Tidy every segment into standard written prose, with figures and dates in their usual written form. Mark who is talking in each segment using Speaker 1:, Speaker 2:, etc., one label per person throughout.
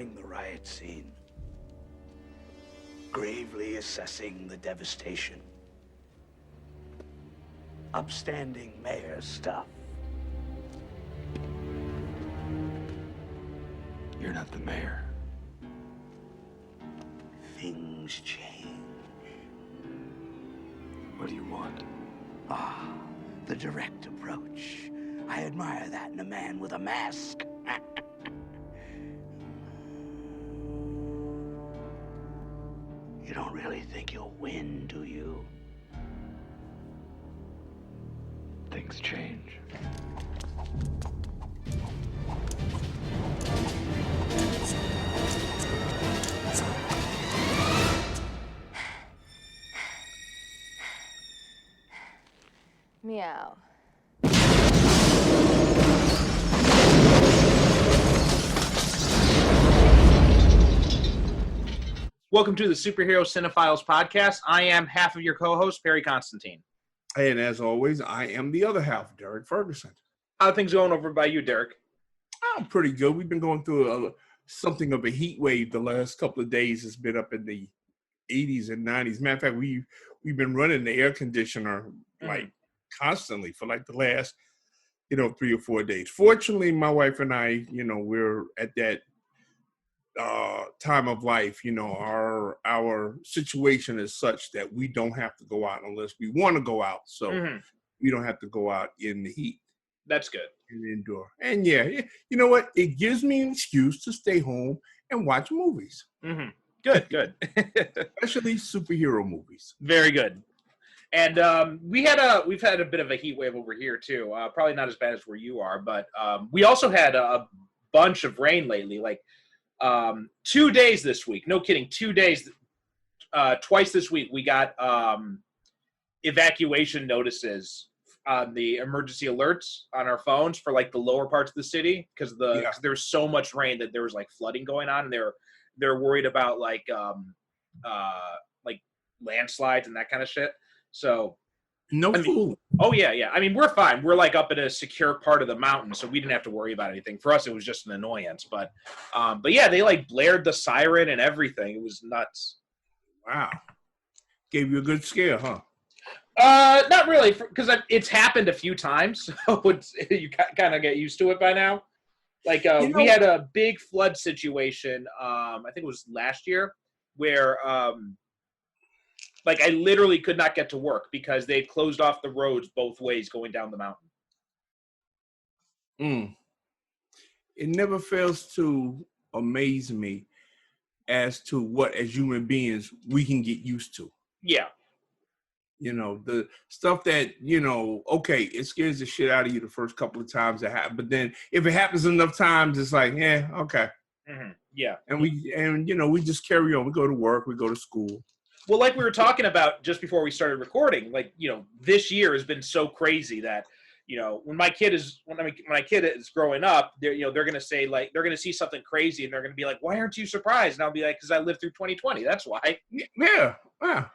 Speaker 1: patrolling the riot scene, gravely assessing the devastation. Upstanding mayor stuff.
Speaker 2: You're not the mayor.
Speaker 1: Things change.
Speaker 2: What do you want?
Speaker 1: The direct approach. I admire that in a man with a mask. You don't really think you'll win, do you?
Speaker 2: Things change.
Speaker 3: Meow.
Speaker 4: Welcome to the Superhero Cinephiles podcast. I am half of your co-host, Perry Constantine.
Speaker 5: And as always, I am the other half, Derrick Ferguson.
Speaker 4: How are things going over by you, Derrick?
Speaker 5: I'm pretty good. We've been going through something of a heat wave the last couple of days. It's been up in the 80s and 90s. Matter of fact, we've been running the air conditioner like constantly for like the last, 3 or 4 days. Fortunately, my wife and I, we're at that time of life. Our situation is such that we don't have to go out unless we want to go out. So we don't have to go out in the heat.
Speaker 4: That's good.
Speaker 5: And endure. And yeah, you know what? It gives me an excuse to stay home and watch movies.
Speaker 4: Good.
Speaker 5: Especially superhero movies.
Speaker 4: Very good. And we've had a bit of a heat wave over here too. Probably not as bad as where you are, but we also had a bunch of rain lately. Like 2 days this week. No kidding. 2 days. Twice this week we got evacuation notices on the emergency alerts on our phones for like the lower parts of the city because there was so much rain that there was like flooding going on, and they're worried about like landslides and that kind of shit. So
Speaker 5: fool.
Speaker 4: Oh yeah. I mean, we're fine. We're like up in a secure part of the mountain, so we didn't have to worry about anything. For us, it was just an annoyance. But yeah, they like blared the siren and everything. It was nuts.
Speaker 5: Wow. Gave you a good scare, huh?
Speaker 4: Not really, because it's happened a few times, so you kind of get used to it by now. Like we had a big flood situation. I think it was last year, where like I literally could not get to work because they had closed off the roads both ways going down the mountain.
Speaker 5: It never fails to amaze me as to what, as human beings, we can get used to.
Speaker 4: Yeah.
Speaker 5: The stuff that, okay, it scares the shit out of you the first couple of times it happens. But then if it happens enough times, it's like, yeah, okay.
Speaker 4: Yeah.
Speaker 5: And we just carry on. We go to work, we go to school.
Speaker 4: Well, like we were talking about just before we started recording, like, this year has been so crazy that, when my kid is growing up, they're going to say, like, they're going to see something crazy and they're going to be like, why aren't you surprised? And I'll be like, because I lived through 2020. That's why.
Speaker 5: Yeah,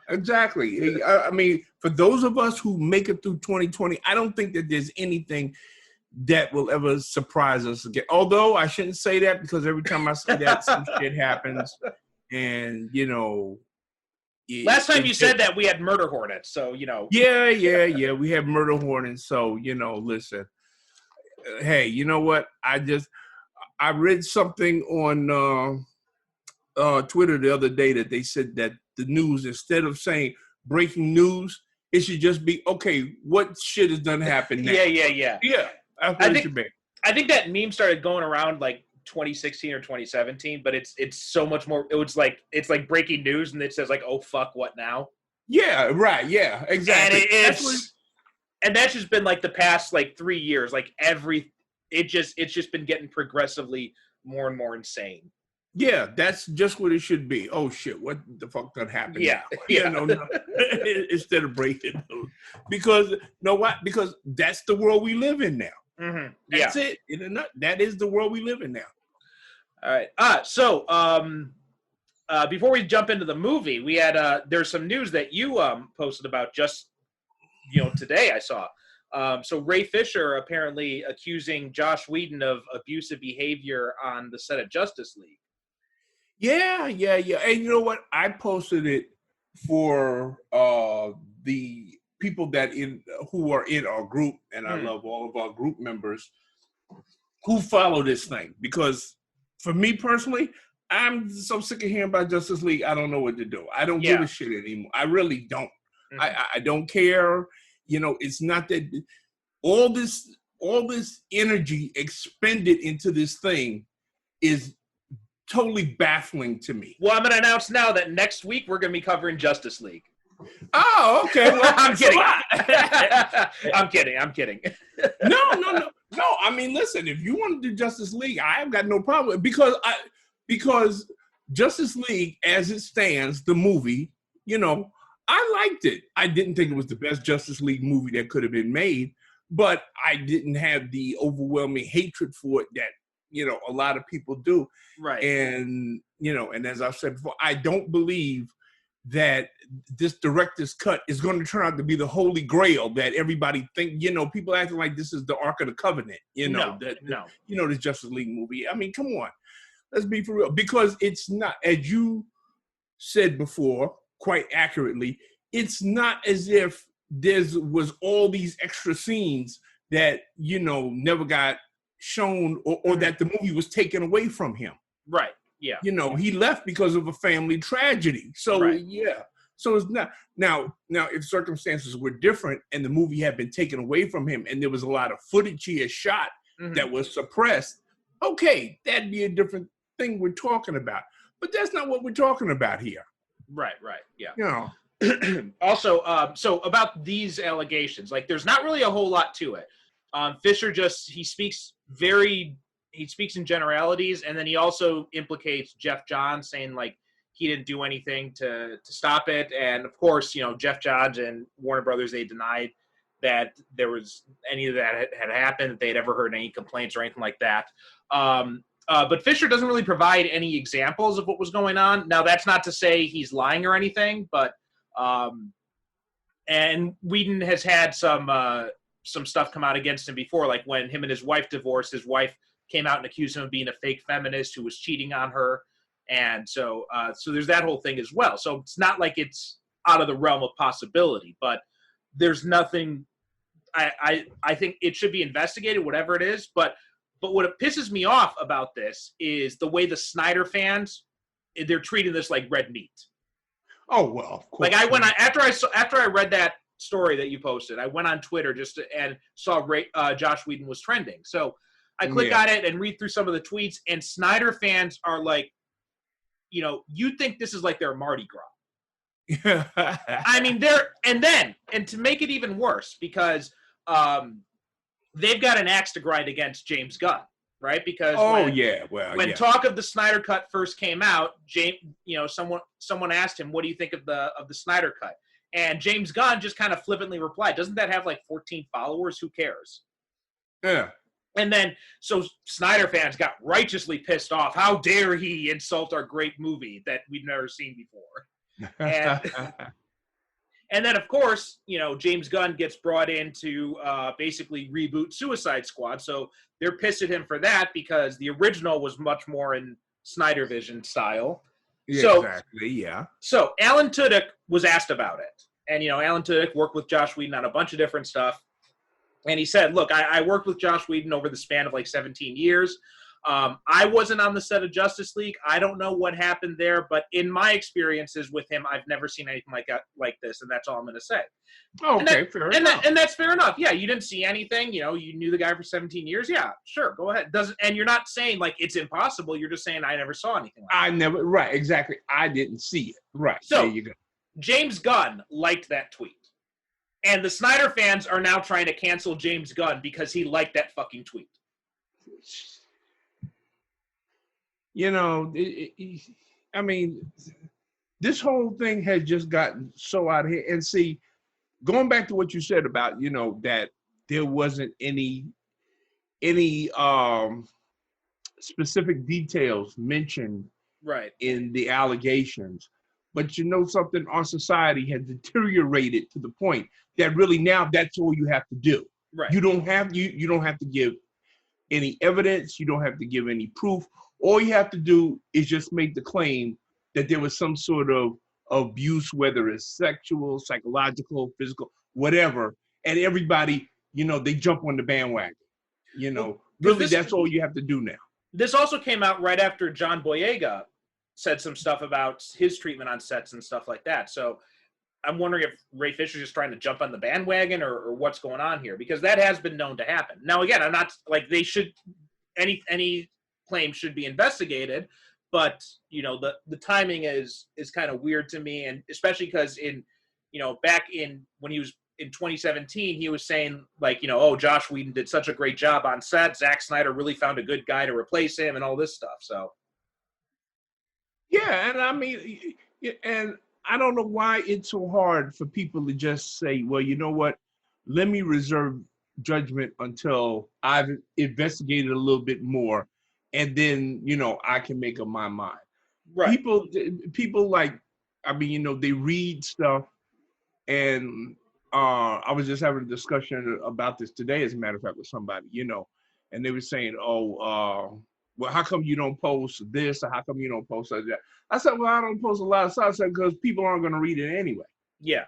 Speaker 5: exactly. I mean, for those of us who make it through 2020, I don't think that there's anything that will ever surprise us again. Although I shouldn't say that, because every time I say that, some shit happens. And,
Speaker 4: last time you said that, we had murder hornets, so,
Speaker 5: Yeah, we have murder hornets, so, listen. Hey, you know what? I read something on Twitter the other day that they said that the news, instead of saying breaking news, it should just be, okay, what shit has done happened now?
Speaker 4: Yeah.
Speaker 5: Yeah,
Speaker 4: I think that meme started going around, like, 2016 or 2017, but it's so much more. It's like breaking news, and it says like, "Oh fuck, what now?"
Speaker 5: Yeah, right. Yeah, exactly.
Speaker 4: And that's just been like the past like 3 years. Like it's just been getting progressively more and more insane.
Speaker 5: Yeah, that's just what it should be. Oh shit, what the fuck done happened?
Speaker 4: Yeah,
Speaker 5: now? No. Instead of breaking news, because because that's the world we live in now. That's it. That is the world we live in now.
Speaker 4: All right. So before we jump into the movie, we had there's some news that you posted about just today. I saw. So Ray Fisher apparently accusing Joss Whedon of abusive behavior on the set of Justice League.
Speaker 5: Yeah. And you know what? I posted it for the people who are in our group, and I love all of our group members who follow this thing, because for me personally, I'm so sick of hearing about Justice League. I don't know what to do. I don't give a shit anymore. I really don't. I don't care. It's not that all this energy expended into this thing is totally baffling to me.
Speaker 4: Well, I'm going to announce now that next week we're going to be covering Justice League.
Speaker 5: Oh, okay. Well,
Speaker 4: I'm kidding. I'm kidding.
Speaker 5: No. I mean, listen, if you want to do Justice League, I have got no problem, because Justice League, as it stands, the movie, I liked it. I didn't think it was the best Justice League movie that could have been made, but I didn't have the overwhelming hatred for it that, a lot of people do.
Speaker 4: Right.
Speaker 5: And, and as I've said before, I don't believe that this director's cut is going to turn out to be the holy grail that everybody think, people acting like this is the Ark of the Covenant,
Speaker 4: No.
Speaker 5: The Justice League movie. I mean, come on, let's be for real, because it's not, as you said before, quite accurately, it's not as if was all these extra scenes that, never got shown or that the movie was taken away from him.
Speaker 4: Right. Yeah.
Speaker 5: He left because of a family tragedy. So, yeah. So it's not now if circumstances were different and the movie had been taken away from him and there was a lot of footage he had shot that was suppressed, okay, that'd be a different thing we're talking about. But that's not what we're talking about here.
Speaker 4: Right. Yeah. Also, so about these allegations, like, there's not really a whole lot to it. Fisher he speaks in generalities, and then he also implicates Jeff Johns, saying like he didn't do anything to stop it. And of course, Jeff Johns and Warner Brothers, they denied that there was any of that had happened, that they'd ever heard any complaints or anything like that. But Fisher doesn't really provide any examples of what was going on. Now, that's not to say he's lying or anything, but and Whedon has had some stuff come out against him before, like when him and his wife divorced, his wife came out and accused him of being a fake feminist who was cheating on her. And so there's that whole thing as well. So it's not like it's out of the realm of possibility, but there's nothing. I think it should be investigated, whatever it is. But what pisses me off about this is the way the Snyder fans, they're treating this like red meat.
Speaker 5: Oh, well, of course.
Speaker 4: Like after I read that story that you posted, I went on Twitter and saw Josh Whedon was trending. So I click on it and read through some of the tweets, and Snyder fans are like, you think this is like their Mardi Gras. I mean, and to make it even worse, because they've got an axe to grind against James Gunn, right? Because when talk of the Snyder Cut first came out, someone asked him, "What do you think of the Snyder Cut?" And James Gunn just kind of flippantly replied, "Doesn't that have like 14 followers? Who cares?" Yeah. And then, so Snyder fans got righteously pissed off. How dare he insult our great movie that we've never seen before? And then, of course, James Gunn gets brought in to basically reboot Suicide Squad. So they're pissed at him for that, because the original was much more in Snyder Vision style.
Speaker 5: Yeah, exactly, yeah.
Speaker 4: So Alan Tudyk was asked about it. And, Alan Tudyk worked with Josh Whedon on a bunch of different stuff. And he said, look, I worked with Josh Whedon over the span of like 17 years. I wasn't on the set of Justice League. I don't know what happened there, but in my experiences with him, I've never seen anything like this, and that's all I'm going to say.
Speaker 5: Oh, okay, fair enough.
Speaker 4: And that's fair enough. Yeah, you didn't see anything. You knew the guy for 17 years. Yeah, sure, go ahead. And you're not saying like it's impossible. You're just saying I never saw anything like that.
Speaker 5: Right, exactly. I didn't see it. Right,
Speaker 4: so,
Speaker 5: there you go.
Speaker 4: James Gunn liked that tweet. And the Snyder fans are now trying to cancel James Gunn because he liked that fucking tweet.
Speaker 5: I mean, this whole thing has just gotten so out of here. And see, going back to what you said about, that there wasn't any specific details mentioned in the allegations. But something, our society has deteriorated to the point that really now that's all you have to do.
Speaker 4: Right.
Speaker 5: You don't have to give any evidence. You don't have to give any proof. All you have to do is just make the claim that there was some sort of abuse, whether it's sexual, psychological, physical, whatever, and everybody, they jump on the bandwagon. Really, that's all you have to do now.
Speaker 4: This also came out right after John Boyega said some stuff about his treatment on sets and stuff like that. So I'm wondering if Ray Fisher's just trying to jump on the bandwagon or what's going on here, because that has been known to happen. Now, again, I'm not like they should, any claim should be investigated, but the timing is kind of weird to me, and especially because back in when he was in 2017, he was saying like, oh, Josh Whedon did such a great job on set. Zack Snyder really found a good guy to replace him and all this stuff. So.
Speaker 5: Yeah. And I mean, and I don't know why it's so hard for people to just say, well, you know what, let me reserve judgment until I've investigated a little bit more. And then, I can make up my mind.
Speaker 4: Right.
Speaker 5: People like, I mean, they read stuff. And I was just having a discussion about this today, as a matter of fact, with somebody, and they were saying, oh, well, how come you don't post this, or how come you don't post that? I said, well, I don't post a lot of stuff. I said, because people aren't going to read it anyway.
Speaker 4: Yeah.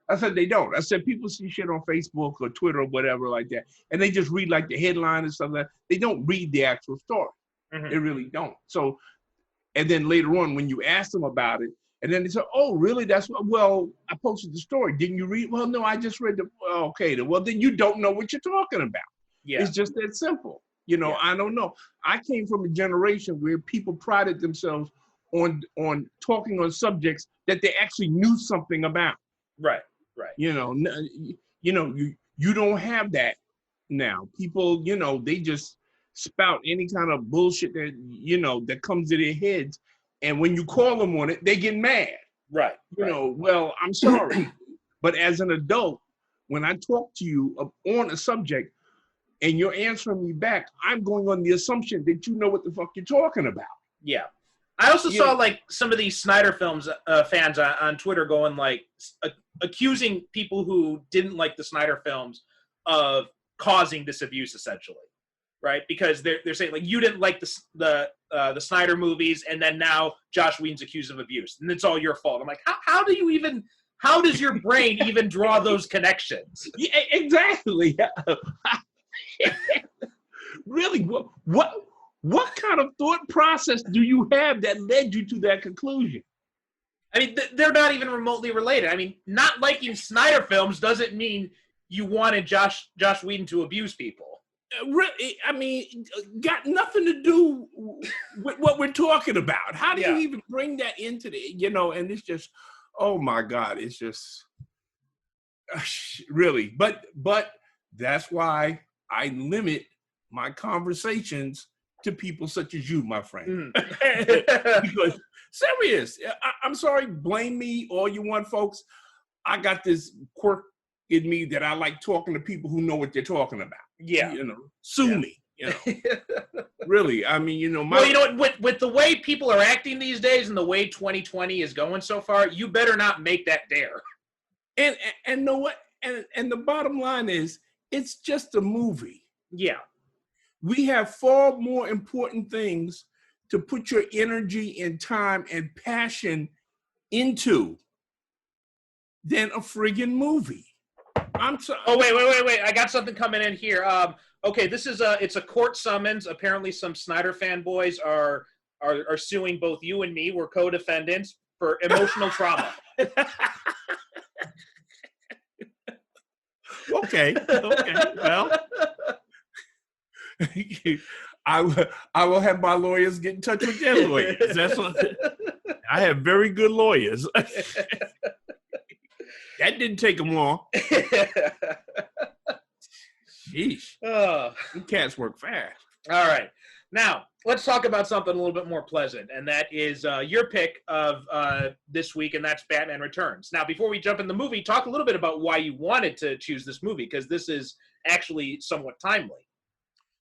Speaker 5: I said, they don't. I said, people see shit on Facebook or Twitter or whatever like that, and they just read like the headline and stuff like that. They don't read the actual story.
Speaker 4: Mm-hmm.
Speaker 5: They really don't. So, and then later on, when you ask them about it, and then they say, oh, really? Well, I posted the story. Didn't you read? Well, no, I just read okay. Well, then you don't know what you're talking about.
Speaker 4: Yeah.
Speaker 5: It's just that simple. I don't know. I came from a generation where people prided themselves on talking on subjects that they actually knew something about.
Speaker 4: Right.
Speaker 5: You don't have that now. People, they just spout any kind of bullshit that, that comes to their heads. And when you call them on it, they get mad.
Speaker 4: Right.
Speaker 5: Well, I'm sorry. But as an adult, when I talk to you on a subject and you're answering me back, I'm going on the assumption that you know what the fuck you're talking about.
Speaker 4: Yeah. I also saw like some of these Snyder Films fans on Twitter going like accusing people who didn't like the Snyder Films of causing this abuse, essentially. Right, because they're saying like you didn't like the Snyder movies, and then now Josh Whedon's accused of abuse, and it's all your fault. I'm like, how does your brain even draw those connections?
Speaker 5: Yeah, exactly. Really, what kind of thought process do you have that led you to that conclusion?
Speaker 4: I mean, they're not even remotely related. I mean, not liking Snyder Films doesn't mean you wanted Josh Whedon to abuse people.
Speaker 5: Really, I mean, got nothing to do with what we're talking about. How do you even bring that into the, and it's just, oh my God, it's just, really. But that's why I limit my conversations to people such as you, my friend. Because, serious, I'm sorry, blame me all you want, folks. I got this quirk in me that I like talking to people who know what they're talking about.
Speaker 4: Yeah.
Speaker 5: Sue me. Really, I mean,
Speaker 4: well, with the way people are acting these days and the way 2020 is going so far, you better not make that dare.
Speaker 5: And know what? And the bottom line is, it's just a movie.
Speaker 4: Yeah.
Speaker 5: We have far more important things to put your energy and time and passion into than a friggin' movie. I'm sorry.
Speaker 4: Oh, wait. I got something coming in here. Okay, this is it's a court summons. Apparently some Snyder fanboys are suing both you and me. We're co-defendants for emotional trauma.
Speaker 5: Okay. Well, I will have my lawyers get in touch with their lawyers. That's what I have very good lawyers. That didn't take them long. Sheesh. You cats work fast.
Speaker 4: All right. Now, let's talk about something a little bit more pleasant, and that is your pick of this week, and that's Batman Returns. Now, before we jump in the movie, talk a little bit about why you wanted to choose this movie, because this is actually somewhat timely.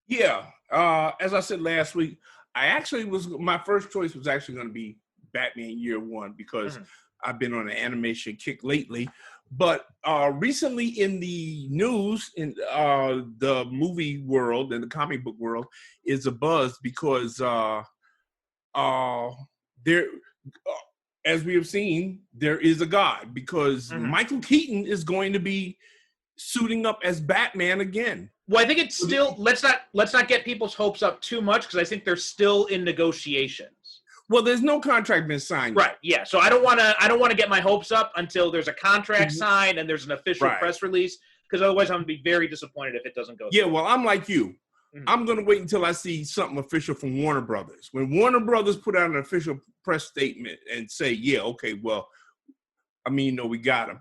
Speaker 5: Yeah. As I said last week, my first choice was actually going to be Batman Year One, because I've been on an animation kick lately. But recently in the news, in the movie world and the comic book world, is a buzz because there, as we have seen, there is a God, because Michael Keaton is going to be suiting up as Batman again.
Speaker 4: Well, I think it's still, let's not get people's hopes up too much, because I think they're still in negotiations.
Speaker 5: Well, there's no contract been signed yet.
Speaker 4: Right. Yeah. So I don't want to get my hopes up until there's a contract signed and there's an official press release, because otherwise I'm going to be very disappointed if it doesn't go through.
Speaker 5: Yeah, well, I'm like you. I'm going to wait until I see something official from Warner Brothers. When Warner Brothers put out an official press statement and say, yeah, okay, well, I mean, no, we got him.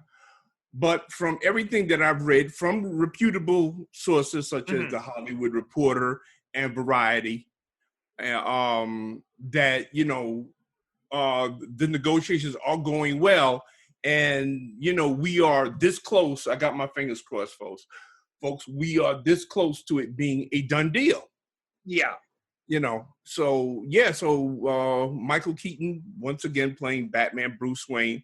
Speaker 5: But from everything that I've read from reputable sources such as The Hollywood Reporter and Variety, that, you know, the negotiations are going well. And, you know, we are this close. I got my fingers crossed, folks. We are this close to it being a done deal.
Speaker 4: Yeah.
Speaker 5: You know, so, yeah. So Michael Keaton, once again, playing Batman Bruce Wayne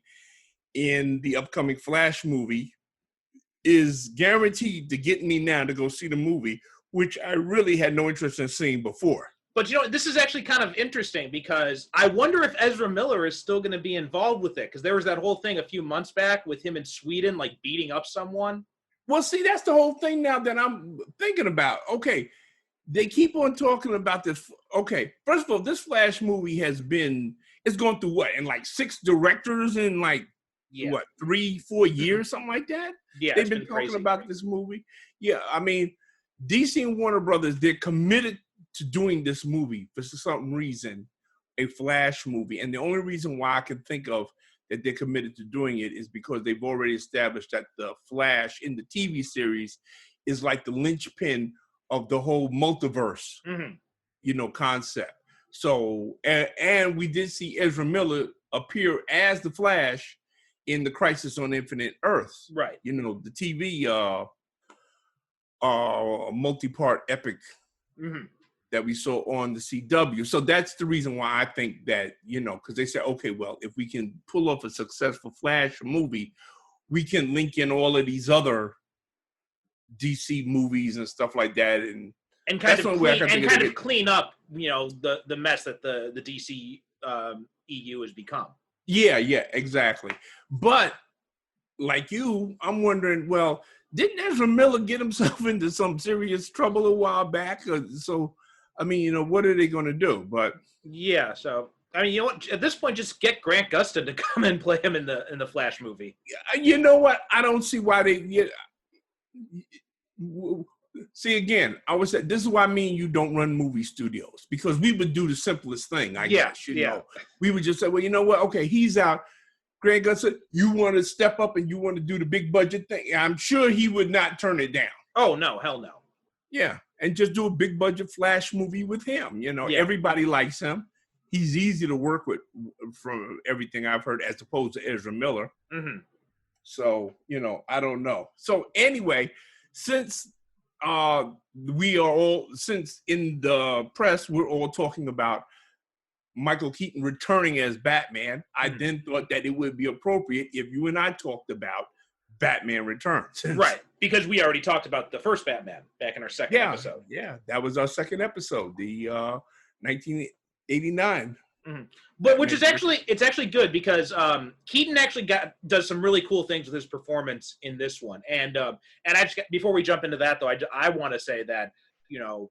Speaker 5: in the upcoming Flash movie, is guaranteed to get me now to go see the movie, which I really had no interest in seeing before.
Speaker 4: But, you know, this is actually kind of interesting, because I wonder if Ezra Miller is still going to be involved with it, because there was that whole thing a few months back with him in Sweden, like beating up someone.
Speaker 5: Well, see, that's the whole thing now that I'm thinking about. Okay, they keep on talking about this. Okay, first of all, this Flash movie it's gone through what, in like 6 directors in like, what, 3-4 years, something like that?
Speaker 4: Yeah,
Speaker 5: they've been talking about this movie. Yeah, I mean, DC and Warner Brothers, they're committed to doing this movie for some reason, a Flash movie. And the only reason why I can think of that they're committed to doing it is because they've already established that the Flash in the TV series is like the linchpin of the whole multiverse, you know, concept. So, and we did see Ezra Miller appear as the Flash in the Crisis on Infinite Earths.
Speaker 4: Right.
Speaker 5: You know, the TV multi-part epic that we saw on the CW. So that's the reason why I think that, you know, because they said, okay, well, if we can pull off a successful Flash movie, we can link in all of these other DC movies and stuff like that, and kind
Speaker 4: of clean up, you know, the mess that the DC EU has become.
Speaker 5: Yeah, exactly. But like you, I'm wondering, well, didn't Ezra Miller get himself into some serious trouble a while back? So, I mean, you know, what are they going to do? But
Speaker 4: yeah, so I mean, you know what? At this point, just get Grant Gustin to come and play him in the Flash movie.
Speaker 5: You know what? I don't see why they. See, again, I would say this is why me and you don't run movie studios, because we would do the simplest thing. I guess, you know, we would just say, well, you know what? Okay, he's out. Grant Gustin, you want to step up and you want to do the big budget thing? I'm sure he would not turn it down.
Speaker 4: Oh no, hell no.
Speaker 5: Yeah, and just do a big budget Flash movie with him. You know, everybody likes him. He's easy to work with, from everything I've heard, as opposed to Ezra Miller. So, you know, I don't know. So anyway, since since in the press we're all talking about Michael Keaton returning as Batman, I then thought that it would be appropriate if you and I talked about Batman Returns.
Speaker 4: Right, because we already talked about the first Batman back in our second episode.
Speaker 5: Yeah, that was our second episode, the 1989.
Speaker 4: But which is actually good, because Keaton actually does some really cool things with his performance in this one. And I just, before we jump into that though, I want to say that, you know,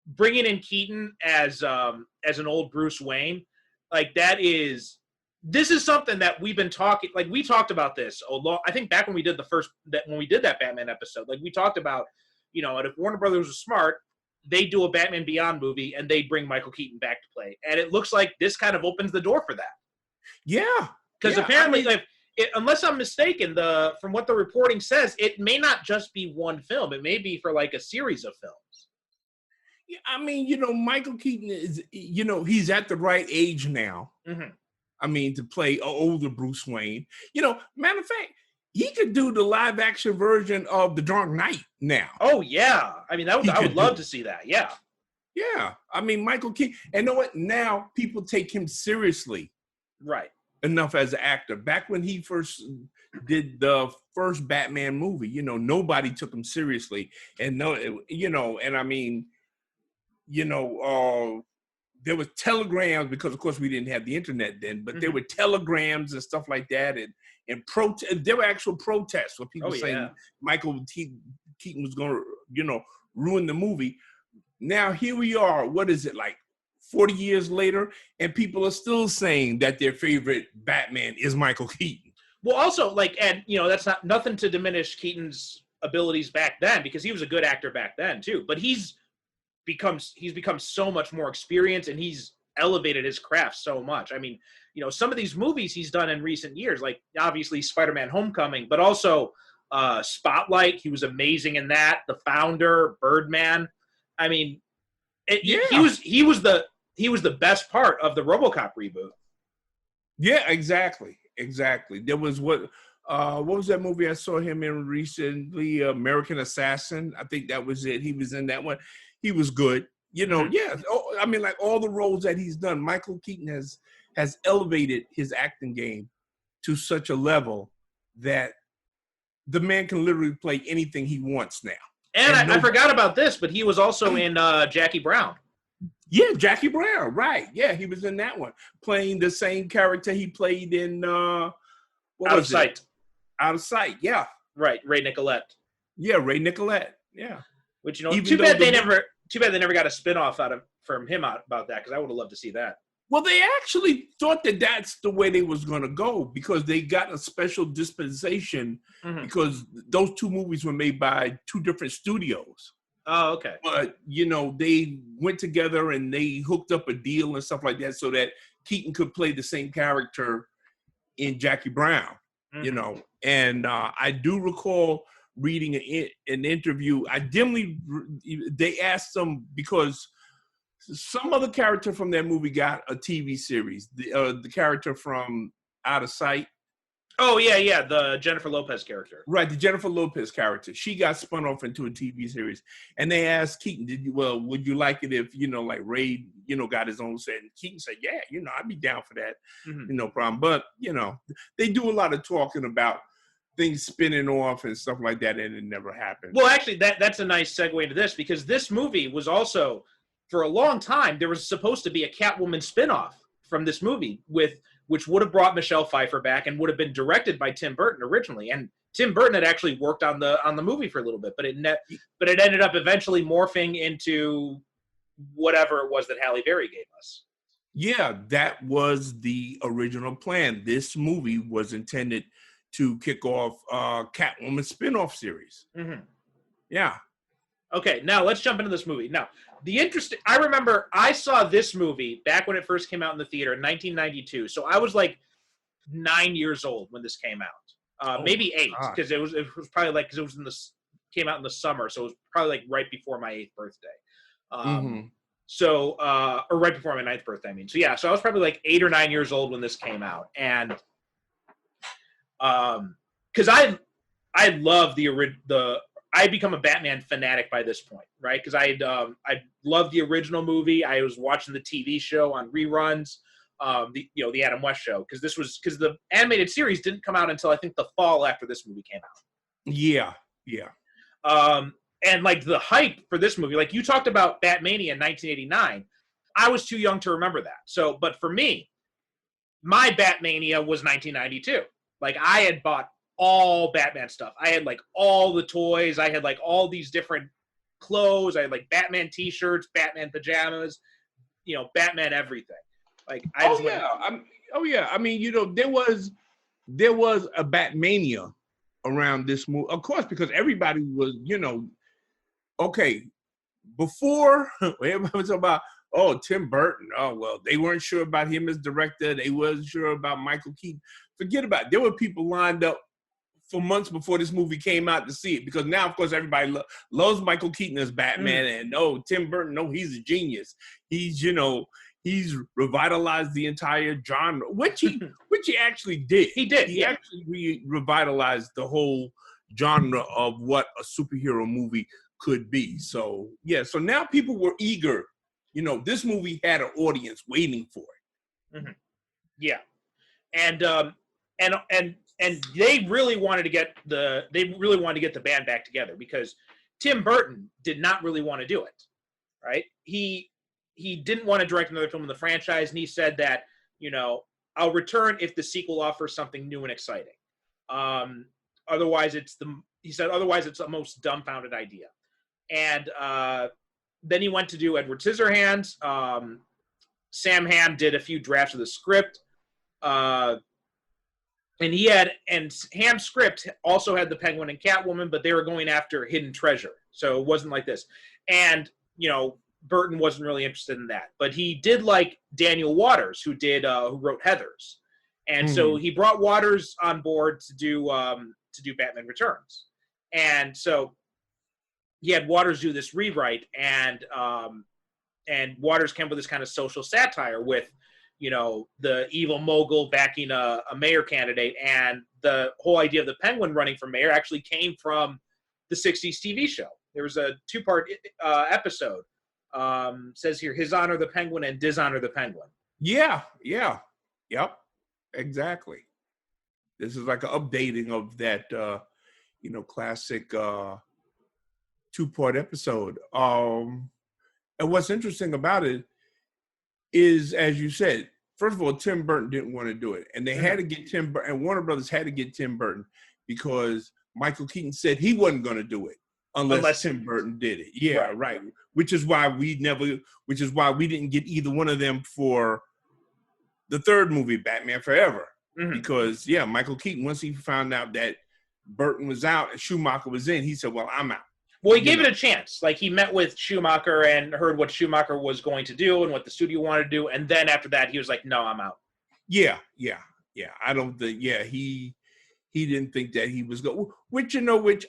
Speaker 4: bringing in Keaton as an old Bruce Wayne, like this is something that we've been talking, like we talked about this a lot. I think back when we did that Batman episode, like we talked about, you know, and if Warner Brothers was smart, they do a Batman Beyond movie and they bring Michael Keaton back to play. And it looks like this kind of opens the door for that.
Speaker 5: Yeah.
Speaker 4: Because apparently, unless I'm mistaken, from what the reporting says, it may not just be one film. It may be for like a series of films.
Speaker 5: Yeah, I mean, you know, Michael Keaton is, you know, he's at the right age now. I mean, to play an older Bruce Wayne. You know, matter of fact, he could do the live action version of The Dark Knight now.
Speaker 4: Oh yeah, I mean, I would love to see that. Yeah,
Speaker 5: yeah. I mean, Michael Keaton, and you know what? Now people take him seriously,
Speaker 4: right?
Speaker 5: Enough as an actor. Back when he first did the first Batman movie, you know, nobody took him seriously, and no, you know, and I mean, you know, there was telegrams, because of course we didn't have the internet then, but there
Speaker 4: Mhm.
Speaker 5: were telegrams and stuff like that, and there were actual protests where people saying Michael Keaton was going to, you know, ruin the movie. Now here we are. What is it, like 40 years later, and people are still saying that their favorite Batman is Michael Keaton.
Speaker 4: Well, also, like, and you know, that's not nothing to diminish Keaton's abilities back then, because he was a good actor back then too. But he's become so much more experienced, and he's elevated his craft so much. I mean, you know, some of these movies he's done in recent years, like obviously Spider-Man: Homecoming, but also Spotlight. He was amazing in that. The Founder, Birdman. I mean, he was the best part of the RoboCop reboot.
Speaker 5: Yeah, exactly. There was what was that movie I saw him in recently? American Assassin. I think that was it. He was in that one. He was good. You know, yeah. Oh, I mean, like all the roles that he's done, Michael Keaton has elevated his acting game to such a level that the man can literally play anything he wants now.
Speaker 4: And I forgot about this, but he was also in Jackie Brown.
Speaker 5: Yeah, Jackie Brown, right. Yeah, he was in that one, playing the same character he played in Out
Speaker 4: of Sight.
Speaker 5: Out of Sight, yeah.
Speaker 4: Right, Ray Nicolette.
Speaker 5: Yeah, Ray Nicolette, yeah.
Speaker 4: Which, you know, too bad they never got a spinoff from him about that, because I would have loved to see that.
Speaker 5: Well, they actually thought that that's the way they was going to go, because they got a special dispensation because those two movies were made by two different studios.
Speaker 4: Oh, okay.
Speaker 5: But, you know, they went together and they hooked up a deal and stuff like that so that Keaton could play the same character in Jackie Brown, you know. And I do recall reading an interview. They asked them, because some other character from that movie got a TV series, the character from Out of Sight.
Speaker 4: Oh, yeah, the Jennifer Lopez character.
Speaker 5: Right, the Jennifer Lopez character. She got spun off into a TV series. And they asked Keaton, would you like it if, you know, like Ray, you know, got his own set? And Keaton said, yeah, you know, I'd be down for that. No problem. But, you know, they do a lot of talking about things spinning off and stuff like that, and it never happened.
Speaker 4: Well, actually, that's a nice segue into this, because this movie was also, for a long time, there was supposed to be a Catwoman spinoff from this movie, which would have brought Michelle Pfeiffer back and would have been directed by Tim Burton originally. And Tim Burton had actually worked on the movie for a little bit, but it ended up eventually morphing into whatever it was that Halle Berry gave us.
Speaker 5: Yeah, that was the original plan. This movie was intended to kick off Catwoman spinoff series. Yeah.
Speaker 4: Okay, now let's jump into this movie. Now, I remember I saw this movie back when it first came out in the theater in 1992. So I was like 9 years old when this came out, maybe 8, because it was probably like, because it came out in the summer, so it was probably like right before my 8th birthday. So or right before my 9th birthday, I mean. So yeah, so I was probably like 8 or 9 years old when this came out, and because I love I'd become a Batman fanatic by this point, right? Because I loved the original movie. I was watching the TV show on reruns, the Adam West show, because the animated series didn't come out until I think the fall after this movie came out.
Speaker 5: Yeah.
Speaker 4: And like the hype for this movie, like you talked about Batmania in 1989, I was too young to remember that. So, but for me, my Batmania was 1992. Like I had bought all Batman stuff. I had like all the toys. I had like all these different clothes. I had like Batman t-shirts, Batman pajamas, you know, Batman everything. Like I
Speaker 5: I mean, you know, there was a Batmania around this movie, of course, because everybody was, you know, okay, before everybody was about, Tim Burton. Oh, well, they weren't sure about him as director. They wasn't sure about Michael Keaton. Forget about it. There were people lined up for months before this movie came out to see it, because now, of course, everybody loves Michael Keaton as Batman, and Tim Burton, he's a genius. He's, you know, he's revitalized the entire genre, which he actually did.
Speaker 4: He did.
Speaker 5: He actually revitalized the whole genre of what a superhero movie could be. So yeah, so now people were eager. You know, this movie had an audience waiting for it.
Speaker 4: Yeah, and they really wanted to get the band back together, because Tim Burton did not really want to do it, right? He he didn't want to direct another film in the franchise, and he said that, I'll return if the sequel offers something new and exciting. Otherwise, it's the most dumbfounded idea. And then he went to do Edward Scissorhands. Sam Hamm did a few drafts of the script. And Hamm's script also had the Penguin and Catwoman, but they were going after hidden treasure. So it wasn't like this. And, Burton wasn't really interested in that. But he did like Daniel Waters, who wrote Heathers. And so he brought Waters on board to do Batman Returns. And so he had Waters do this rewrite, and Waters came up with this kind of social satire with, the evil mogul backing a mayor candidate, and the whole idea of the Penguin running for mayor actually came from the 60s TV show. There was a 2-part episode. Says here, His Honor the Penguin and Dishonor the Penguin.
Speaker 5: Yeah. Yep. Exactly. This is like an updating of that, classic 2-part episode. And what's interesting about it is, as you said, first of all, Tim Burton didn't want to do it. And they had to get Tim Burton, and Warner Brothers had to get Tim Burton because Michael Keaton said he wasn't going to do it unless Tim Burton did it. Yeah, right. Which is why we didn't get either one of them for the third movie, Batman Forever. Because, Michael Keaton, once he found out that Burton was out and Schumacher was in, he said, well, I'm out.
Speaker 4: Well, he gave it a chance. Like, he met with Schumacher and heard what Schumacher was going to do and what the studio wanted to do. And then after that, he was like, no, I'm out. Yeah.
Speaker 5: I don't think, he didn't think that he was going, which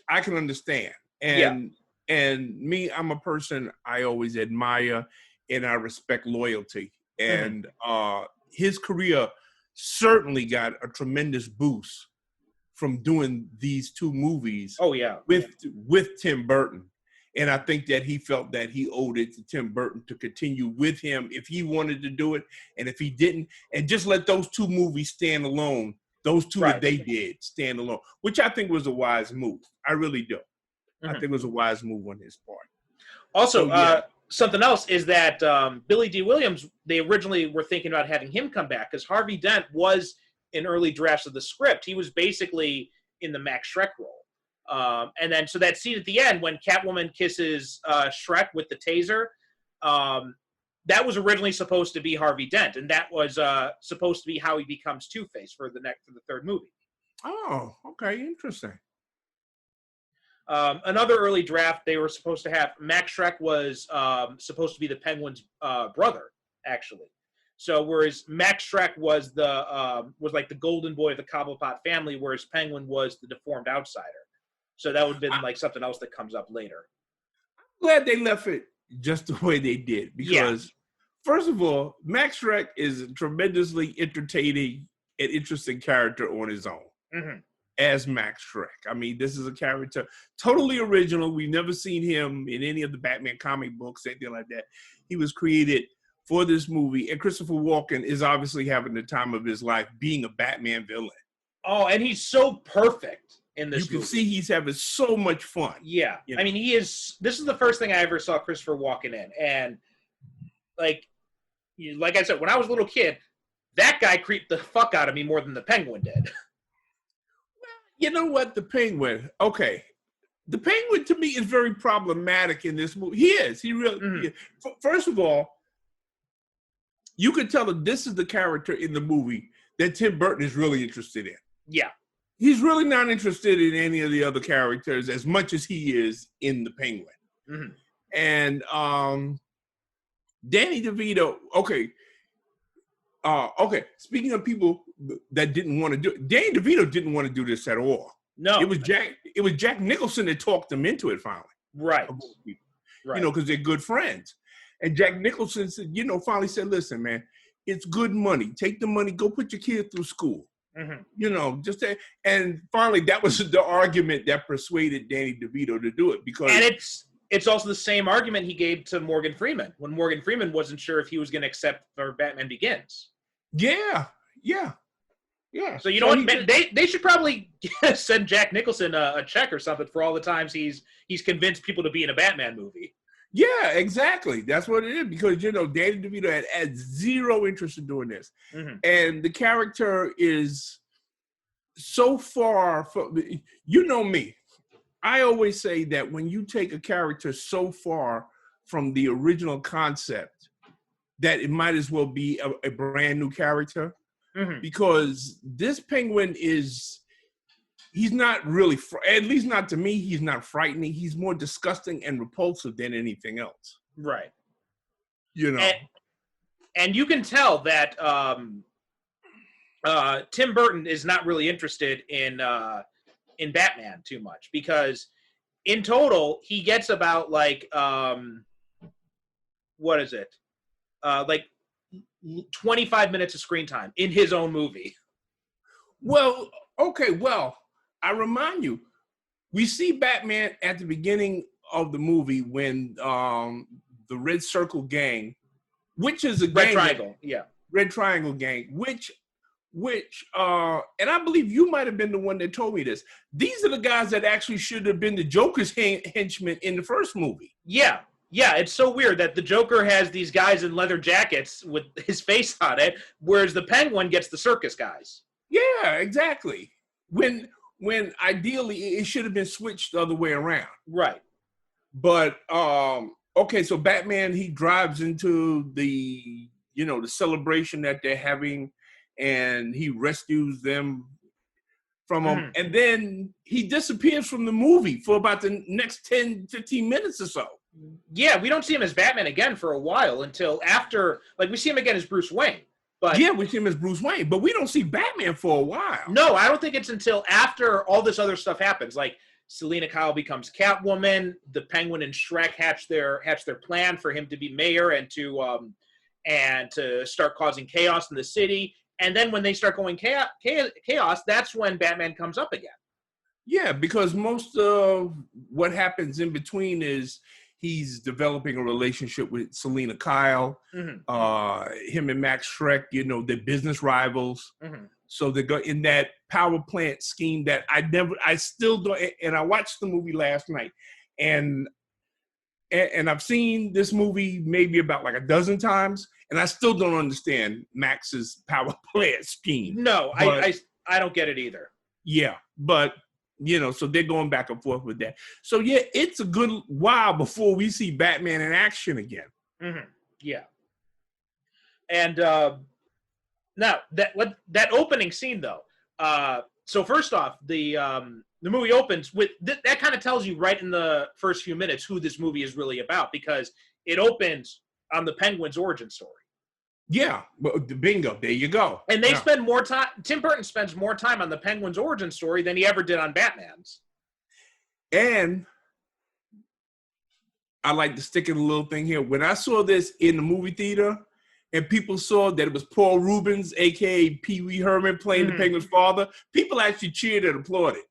Speaker 5: I can understand. And me, I'm a person I always admire and I respect loyalty. And his career certainly got a tremendous boost from doing these 2 movies. With Tim Burton. And I think that he felt that he owed it to Tim Burton to continue with him if he wanted to do it. And if he didn't, and just let those 2 movies stand alone, those 2 that they did stand alone, which I think was a wise move. I really do. I think it was a wise move on his part.
Speaker 4: Also, something else is that Billy D. Williams, they originally were thinking about having him come back because Harvey Dent was in early drafts of the script. He was basically in the Max Schreck role. And then, so that scene at the end when Catwoman kisses Schreck with the taser, that was originally supposed to be Harvey Dent. And that was supposed to be how he becomes Two-Face for the third movie.
Speaker 5: Oh, okay. Interesting.
Speaker 4: Another early draft, they were supposed to have Max Schreck was supposed to be the Penguin's brother, actually. So whereas Max Schreck was like the golden boy of the Cobblepot family, whereas Penguin was the deformed outsider. So that would have been like something else that comes up later.
Speaker 5: I'm glad they left it just the way they did because, first of all, Max Schreck is a tremendously entertaining and interesting character on his own. As Max Schreck. I mean, this is a character totally original. We've never seen him in any of the Batman comic books, anything like that. He was created for this movie, and Christopher Walken is obviously having the time of his life being a Batman villain.
Speaker 4: Oh, and he's so perfect in this movie. You
Speaker 5: can see he's having so much fun.
Speaker 4: Yeah. I mean, this is the first thing I ever saw Christopher Walken in. And like I said, when I was a little kid, that guy creeped the fuck out of me more than the Penguin did.
Speaker 5: You know what? The Penguin, okay. The Penguin, to me, is very problematic in this movie. He is. He really is. First of all, you could tell that this is the character in the movie that Tim Burton is really interested in.
Speaker 4: Yeah.
Speaker 5: He's really not interested in any of the other characters as much as he is in the Penguin. And Danny DeVito, okay. Speaking of people that didn't want to do it, Danny DeVito didn't want to do this at all.
Speaker 4: No.
Speaker 5: It was Jack Nicholson that talked him into it finally.
Speaker 4: Right.
Speaker 5: Because they're good friends. And Jack Nicholson said, finally said, listen, man, it's good money. Take the money, go put your kid through school. And finally that was the argument that persuaded Danny DeVito to do it because
Speaker 4: it's also the same argument he gave to Morgan Freeman when Morgan Freeman wasn't sure if he was going to accept for Batman Begins.
Speaker 5: Yeah.
Speaker 4: So you know what? They should probably send Jack Nicholson a check or something for all the times he's convinced people to be in a Batman movie.
Speaker 5: Yeah, exactly. That's what it is because Danny DeVito had zero interest in doing this, and the character is so far from. You know me. I always say that when you take a character so far from the original concept, that it might as well be a brand new character, because this Penguin he's not really, at least not to me, he's not frightening. He's more disgusting and repulsive than anything else.
Speaker 4: Right.
Speaker 5: And
Speaker 4: you can tell that Tim Burton is not really interested in Batman too much, because in total he gets about like 25 minutes of screen time in his own movie.
Speaker 5: Well, okay, I remind you, we see Batman at the beginning of the movie when the Red Circle gang, which is a gang, Red Triangle gang, which and I believe you might have been the one that told me this. These are the guys that actually should have been the Joker's henchmen in the first movie.
Speaker 4: Yeah, it's so weird that the Joker has these guys in leather jackets with his face on it, whereas the Penguin gets the circus guys.
Speaker 5: Yeah, exactly. When ideally it should have been switched the other way around.
Speaker 4: Right.
Speaker 5: But okay, so Batman, he drives into the the celebration that they're having, and he rescues them from them, and then he disappears from the movie for about the next 10-15 minutes or so.
Speaker 4: Yeah, we don't see him as Batman again for a while until after, like, we see him again as Bruce Wayne. But
Speaker 5: yeah, we see him as Bruce Wayne, but we don't see Batman for a while.
Speaker 4: No, I don't think it's until after all this other stuff happens. Like, Selena Kyle becomes Catwoman, the Penguin and Shrek hatch their plan for him to be mayor and to start causing chaos in the city. And then when they start going chaos, that's when Batman comes up again.
Speaker 5: Yeah, because most of what happens in between is he's developing a relationship with Selena Kyle. Him and Max Shrek, they're business rivals. So they go in that power plant scheme that I still don't. And I watched the movie last night, and I've seen this movie maybe about like a dozen times, and I still don't understand Max's power plant scheme.
Speaker 4: No, but I don't get it either.
Speaker 5: Yeah, but so they're going back and forth with that. So yeah, it's a good while before we see Batman in action again.
Speaker 4: Yeah, and now that opening scene though. So first off, the movie opens with that kind of tells you right in the first few minutes who this movie is really about, because it opens on the Penguin's origin story.
Speaker 5: Yeah, bingo. There you go.
Speaker 4: And they spend more time. Tim Burton spends more time on the Penguin's origin story than he ever did on Batman's.
Speaker 5: And I like to stick in a little thing here. When I saw this in the movie theater, and people saw that it was Paul Reubens, aka Pee Wee Herman, playing the Penguin's father, people actually cheered and applauded.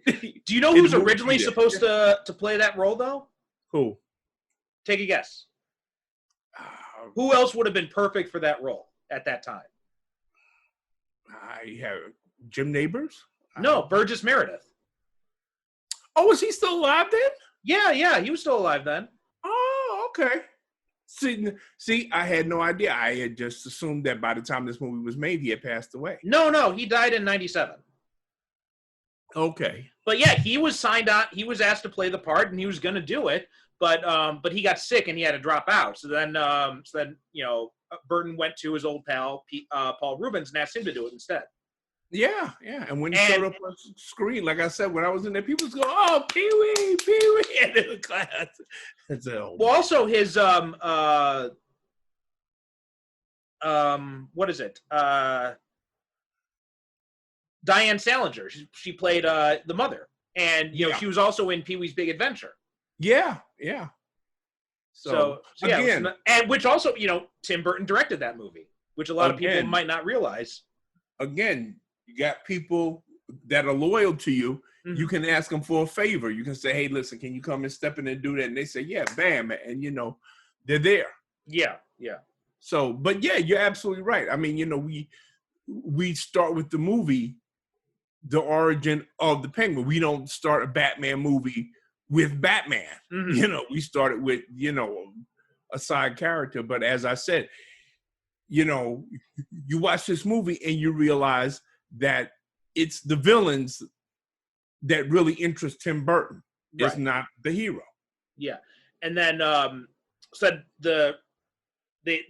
Speaker 4: Do you know who's originally supposed to play that role, though?
Speaker 5: Who?
Speaker 4: Take a guess. Who else would have been perfect for that role at that time?
Speaker 5: I have Jim Nabors?
Speaker 4: No, Burgess Meredith.
Speaker 5: Oh, was he still alive then?
Speaker 4: Yeah, he was still alive then.
Speaker 5: Oh, okay. See, I had no idea. I had just assumed that by the time this movie was made, he had passed away.
Speaker 4: No, he died in 1997.
Speaker 5: Okay.
Speaker 4: But yeah, he was signed on. He was asked to play the part, and he was going to do it. But he got sick and he had to drop out. So then Burton went to his old pal Paul Reubens and asked him to do it instead.
Speaker 5: Yeah. And when he showed up on screen, like I said, when I was in there, people was going, "Oh, Pee Wee," and in the class.
Speaker 4: Well, also his what is it? Diane Salinger. She played the mother, and she was also in Pee-wee's Big Adventure.
Speaker 5: Yeah.
Speaker 4: So again, and which also, Tim Burton directed that movie, which a lot of people might not realize. Again,
Speaker 5: you got people that are loyal to you. You can ask them for a favor. You can say, "Hey, listen, can you come and step in and do that?" And they say, "Yeah, bam," and they're there.
Speaker 4: Yeah.
Speaker 5: So, but yeah, you're absolutely right. I mean, we start with the movie, the origin of the Penguin. We don't start a Batman movie with Batman.
Speaker 4: Mhm.
Speaker 5: You know, we started with, you know, a side character. But as I said, you know, you watch this movie and you realize that it's the villains that really interest Tim Burton. It's
Speaker 4: Right.
Speaker 5: not the hero.
Speaker 4: Yeah. And then said the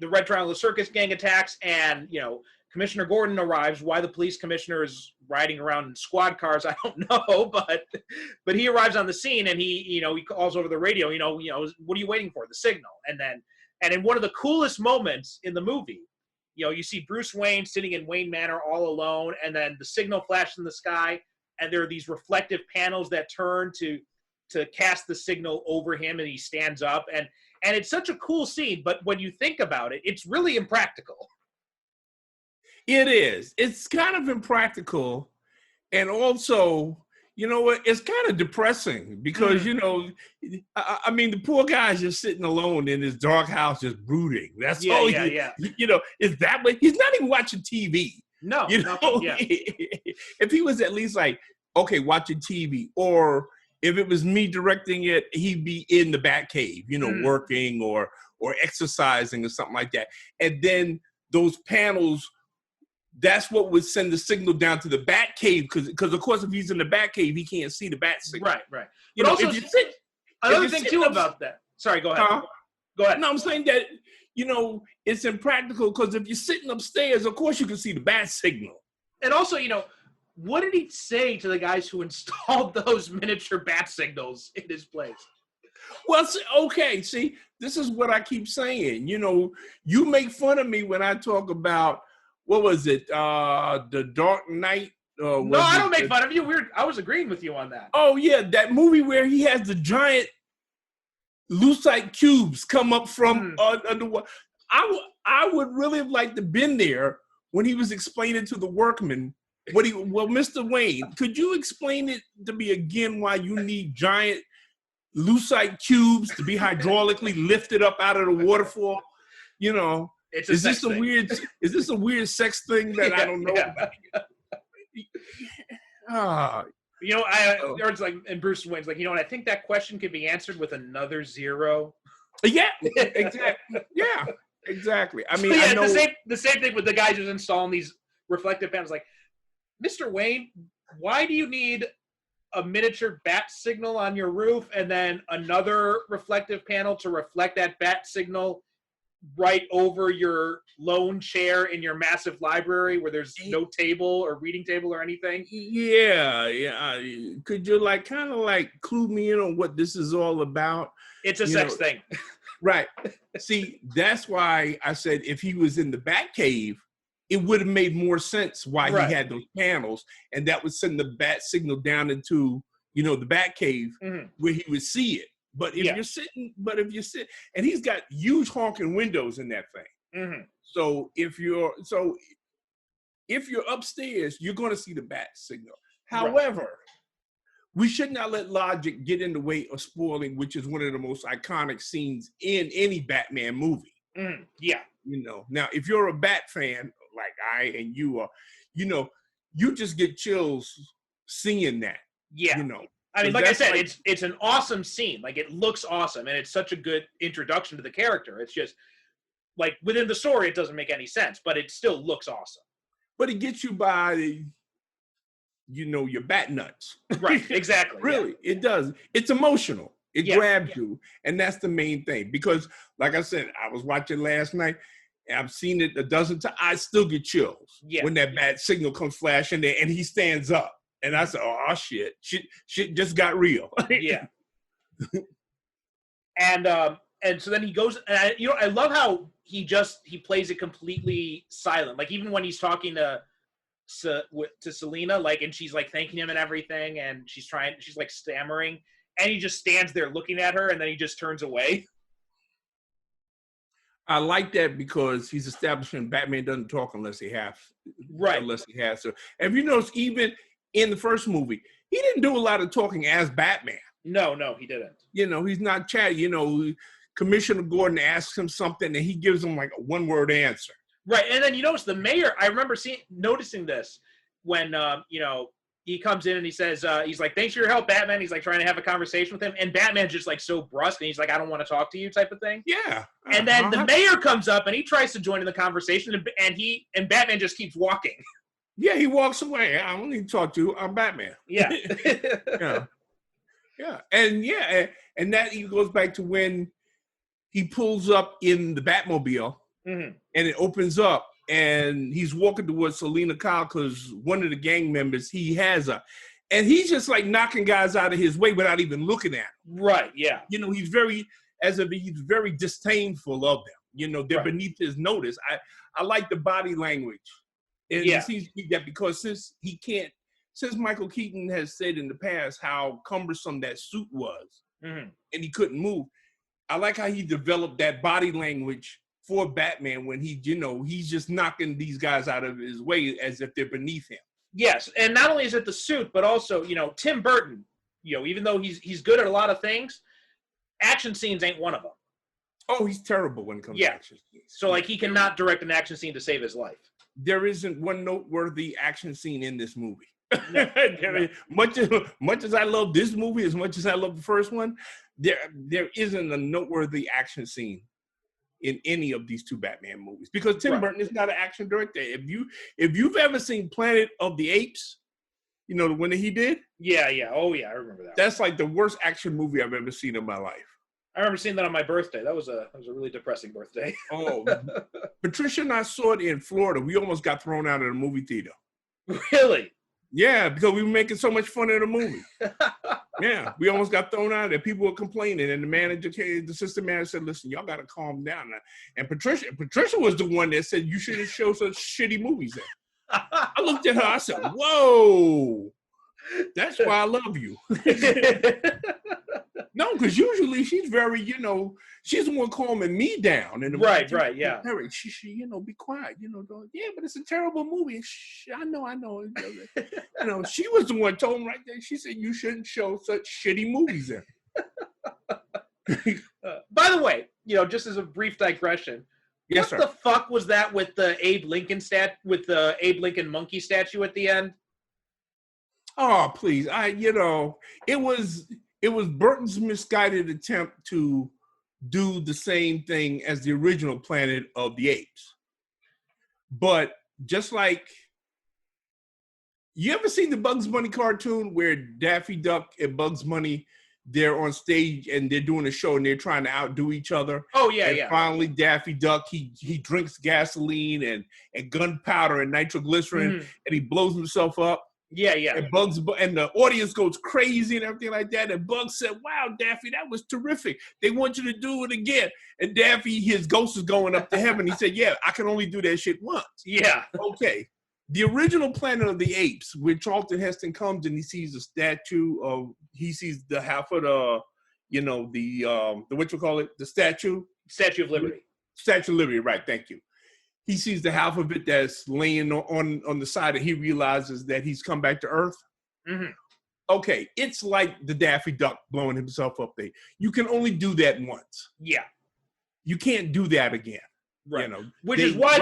Speaker 4: Red Triangle Circus gang attacks, and you know, Commissioner Gordon arrives. Why the police commissioner is riding around in squad cars, I don't know, but he arrives on the scene, and he calls over the radio, you know, what are you waiting for? The signal. And in one of the coolest moments in the movie, you know, you see Bruce Wayne sitting in Wayne Manor all alone, and then the signal flashes in the sky, and there are these reflective panels that turn to cast the signal over him, and he stands up, and it's such a cool scene. But when you think about it, it's really impractical.
Speaker 5: It is. It's kind of impractical. And also, you know what? It's kind of depressing because, you know, I mean, the poor guy's just sitting alone in his dark house, just brooding. That's all.
Speaker 4: Yeah.
Speaker 5: You know, is that what he's not even watching TV?
Speaker 4: No.
Speaker 5: You know,
Speaker 4: Yeah.
Speaker 5: If he was at least like, okay, watching TV, or if it was me directing it, he'd be in the Batcave, you know, working or exercising or something like that. And then those panels, that's what would send the signal down to the Batcave, because of course if he's in the Batcave, he can't see the bat signal.
Speaker 4: Right.
Speaker 5: You
Speaker 4: But
Speaker 5: know,
Speaker 4: also,
Speaker 5: if you sit,
Speaker 4: another thing too about that. Sorry, go ahead. Go ahead.
Speaker 5: No, I'm saying that, you know, it's impractical because if you're sitting upstairs, of course you can see the bat signal.
Speaker 4: And also, you know, what did he say to the guys who installed those miniature bat signals in his place?
Speaker 5: Well, okay, see, this is what I keep saying. You know, you make fun of me when I talk about, what was it, The Dark Knight?
Speaker 4: No, I don't make fun of you. I was agreeing with you on that.
Speaker 5: Oh, yeah, that movie where he has the giant lucite cubes come up from underwater. I would really have liked to have been there when he was explaining to the workmen Mr. Wayne, could you explain it to me again why you need giant lucite cubes to be hydraulically lifted up out of the waterfall? You know, is this a weird sex thing that I don't know about?
Speaker 4: You know, it's like, and Bruce Wayne's like, you know, and I think that question could be answered with another 0.
Speaker 5: Yeah, exactly. Yeah, exactly. I mean,
Speaker 4: yeah,
Speaker 5: I know
Speaker 4: the same thing with the guys who's installing these reflective panels. Like, Mr. Wayne, why do you need a miniature bat signal on your roof and then another reflective panel to reflect that bat signal right over your lone chair in your massive library where there's no table or reading table or anything?
Speaker 5: Yeah. Could you kind of clue me in on what this is all about?
Speaker 4: It's a sex thing.
Speaker 5: Right. See, that's why I said if he was in the Batcave, it would have made more sense why he had those panels, and that would send the bat signal down into, you know, the Batcave where he would see it. But if you're sitting, and he's got huge honking windows in that thing. So if you're upstairs, you're going to see the bat signal. However, we should not let logic get in the way of spoiling, which is one of the most iconic scenes in any Batman movie.
Speaker 4: Yeah.
Speaker 5: You know, now if you're a Bat fan like I and you are, you know, you just get chills seeing that.
Speaker 4: Yeah.
Speaker 5: You know,
Speaker 4: I mean, like I said, it's an awesome scene. Like, it looks awesome, and it's such a good introduction to the character. It's just like within the story, it doesn't make any sense, but it still looks awesome.
Speaker 5: But it gets you by, you know, your bat nuts.
Speaker 4: Right. Exactly.
Speaker 5: Really, it does. It's emotional. It grabs you, and that's the main thing. Because, like I said, I was watching last night. I've seen it a dozen times. I still get chills when that bat signal comes flashing there, and he stands up, and I said, "Oh shit just got real."
Speaker 4: Yeah. And so then he goes, and I love how he plays it completely silent. Like, even when he's talking to Selena, like, and she's like thanking him and everything, and she's like stammering, and he just stands there looking at her, and then he just turns away.
Speaker 5: I like that because he's establishing Batman doesn't talk unless he has to. And if you notice, even in the first movie, he didn't do a lot of talking as Batman.
Speaker 4: No, he didn't. You
Speaker 5: know, he's not chatty. You know, Commissioner Gordon asks him something, and he gives him like a one-word answer.
Speaker 4: Right, and then you notice the mayor. I remember noticing this when you know, he comes in and he says, he's like, thanks for your help, Batman. He's like trying to have a conversation with him. And Batman's just like so brusque. And he's like, I don't want to talk to you type of thing.
Speaker 5: Yeah.
Speaker 4: And then the mayor comes up and he tries to join in the conversation. And Batman just keeps walking.
Speaker 5: Yeah, he walks away. I don't need to talk to you. I'm Batman.
Speaker 4: Yeah.
Speaker 5: Yeah. And that even goes back to when he pulls up in the Batmobile and it opens up. And he's walking towards Selena Kyle because one of the gang members, he has her. And he's just like knocking guys out of his way without even looking at them.
Speaker 4: Right, yeah.
Speaker 5: You know, he's very disdainful of them. You know, they're beneath his notice. I like the body language. And it seems to be that because since Michael Keaton has said in the past how cumbersome that suit was and he couldn't move, I like how he developed that body language for Batman when he's just knocking these guys out of his way as if they're beneath him.
Speaker 4: Yes, and not only is it the suit, but also, Tim Burton, even though he's good at a lot of things, action scenes ain't one of them.
Speaker 5: Oh, he's terrible when it comes to action scenes.
Speaker 4: So, like, he cannot direct an action scene to save his life.
Speaker 5: There isn't one noteworthy action scene in this movie.
Speaker 4: No.
Speaker 5: Much as I love this movie, as much as I love the first one, there isn't a noteworthy action scene in any of these two Batman movies because Tim Burton is not an action director. If you've ever seen Planet of the Apes, the one that he did.
Speaker 4: Yeah. Oh yeah, I remember that.
Speaker 5: That's like the worst action movie I've ever seen in my life.
Speaker 4: I remember seeing that on my birthday. That was a really depressing birthday.
Speaker 5: Oh, Patricia and I saw it in Florida. We almost got thrown out of the movie theater.
Speaker 4: Really?
Speaker 5: Yeah, because we were making so much fun of the movie. Yeah, we almost got thrown out there. People were complaining, and the assistant manager said, "Listen, y'all got to calm down." And Patricia was the one that said, "You shouldn't show such shitty movies." There. I looked at her. I said, "Whoa, that's why I love you." No, because usually she's very, she's the one calming me down. And
Speaker 4: right, yeah.
Speaker 5: Derrick, she be quiet, yeah, but it's a terrible movie. I know. She was the one told him right there. She said, you shouldn't show such shitty movies there.
Speaker 4: By the way, just as a brief digression,
Speaker 5: yes,
Speaker 4: what the fuck was that with the Abe Lincoln monkey statue at the end?
Speaker 5: Oh, please. It was Burton's misguided attempt to do the same thing as the original Planet of the Apes. But just like, you ever seen the Bugs Bunny cartoon where Daffy Duck and Bugs Bunny, they're on stage and they're doing a show and they're trying to outdo each other?
Speaker 4: Oh, yeah,
Speaker 5: and finally, Daffy Duck, he drinks gasoline and gunpowder and nitroglycerin and he blows himself up.
Speaker 4: Yeah.
Speaker 5: And the audience goes crazy and everything like that. And Bugs said, "Wow, Daffy, that was terrific. They want you to do it again." And Daffy, his ghost is going up to heaven. He said, "Yeah, I can only do that shit once."
Speaker 4: Yeah.
Speaker 5: Okay. The original Planet of the Apes, when Charlton Heston comes and he sees he sees the half of the the statue?
Speaker 4: Statue of Liberty.
Speaker 5: Statue of Liberty, right, thank you. He sees the half of it that's laying on the side and he realizes that he's come back to Earth.
Speaker 4: Mm-hmm.
Speaker 5: Okay, it's like the Daffy Duck blowing himself up there. You can only do that once.
Speaker 4: Yeah.
Speaker 5: You can't do that again.
Speaker 4: Right. Which is why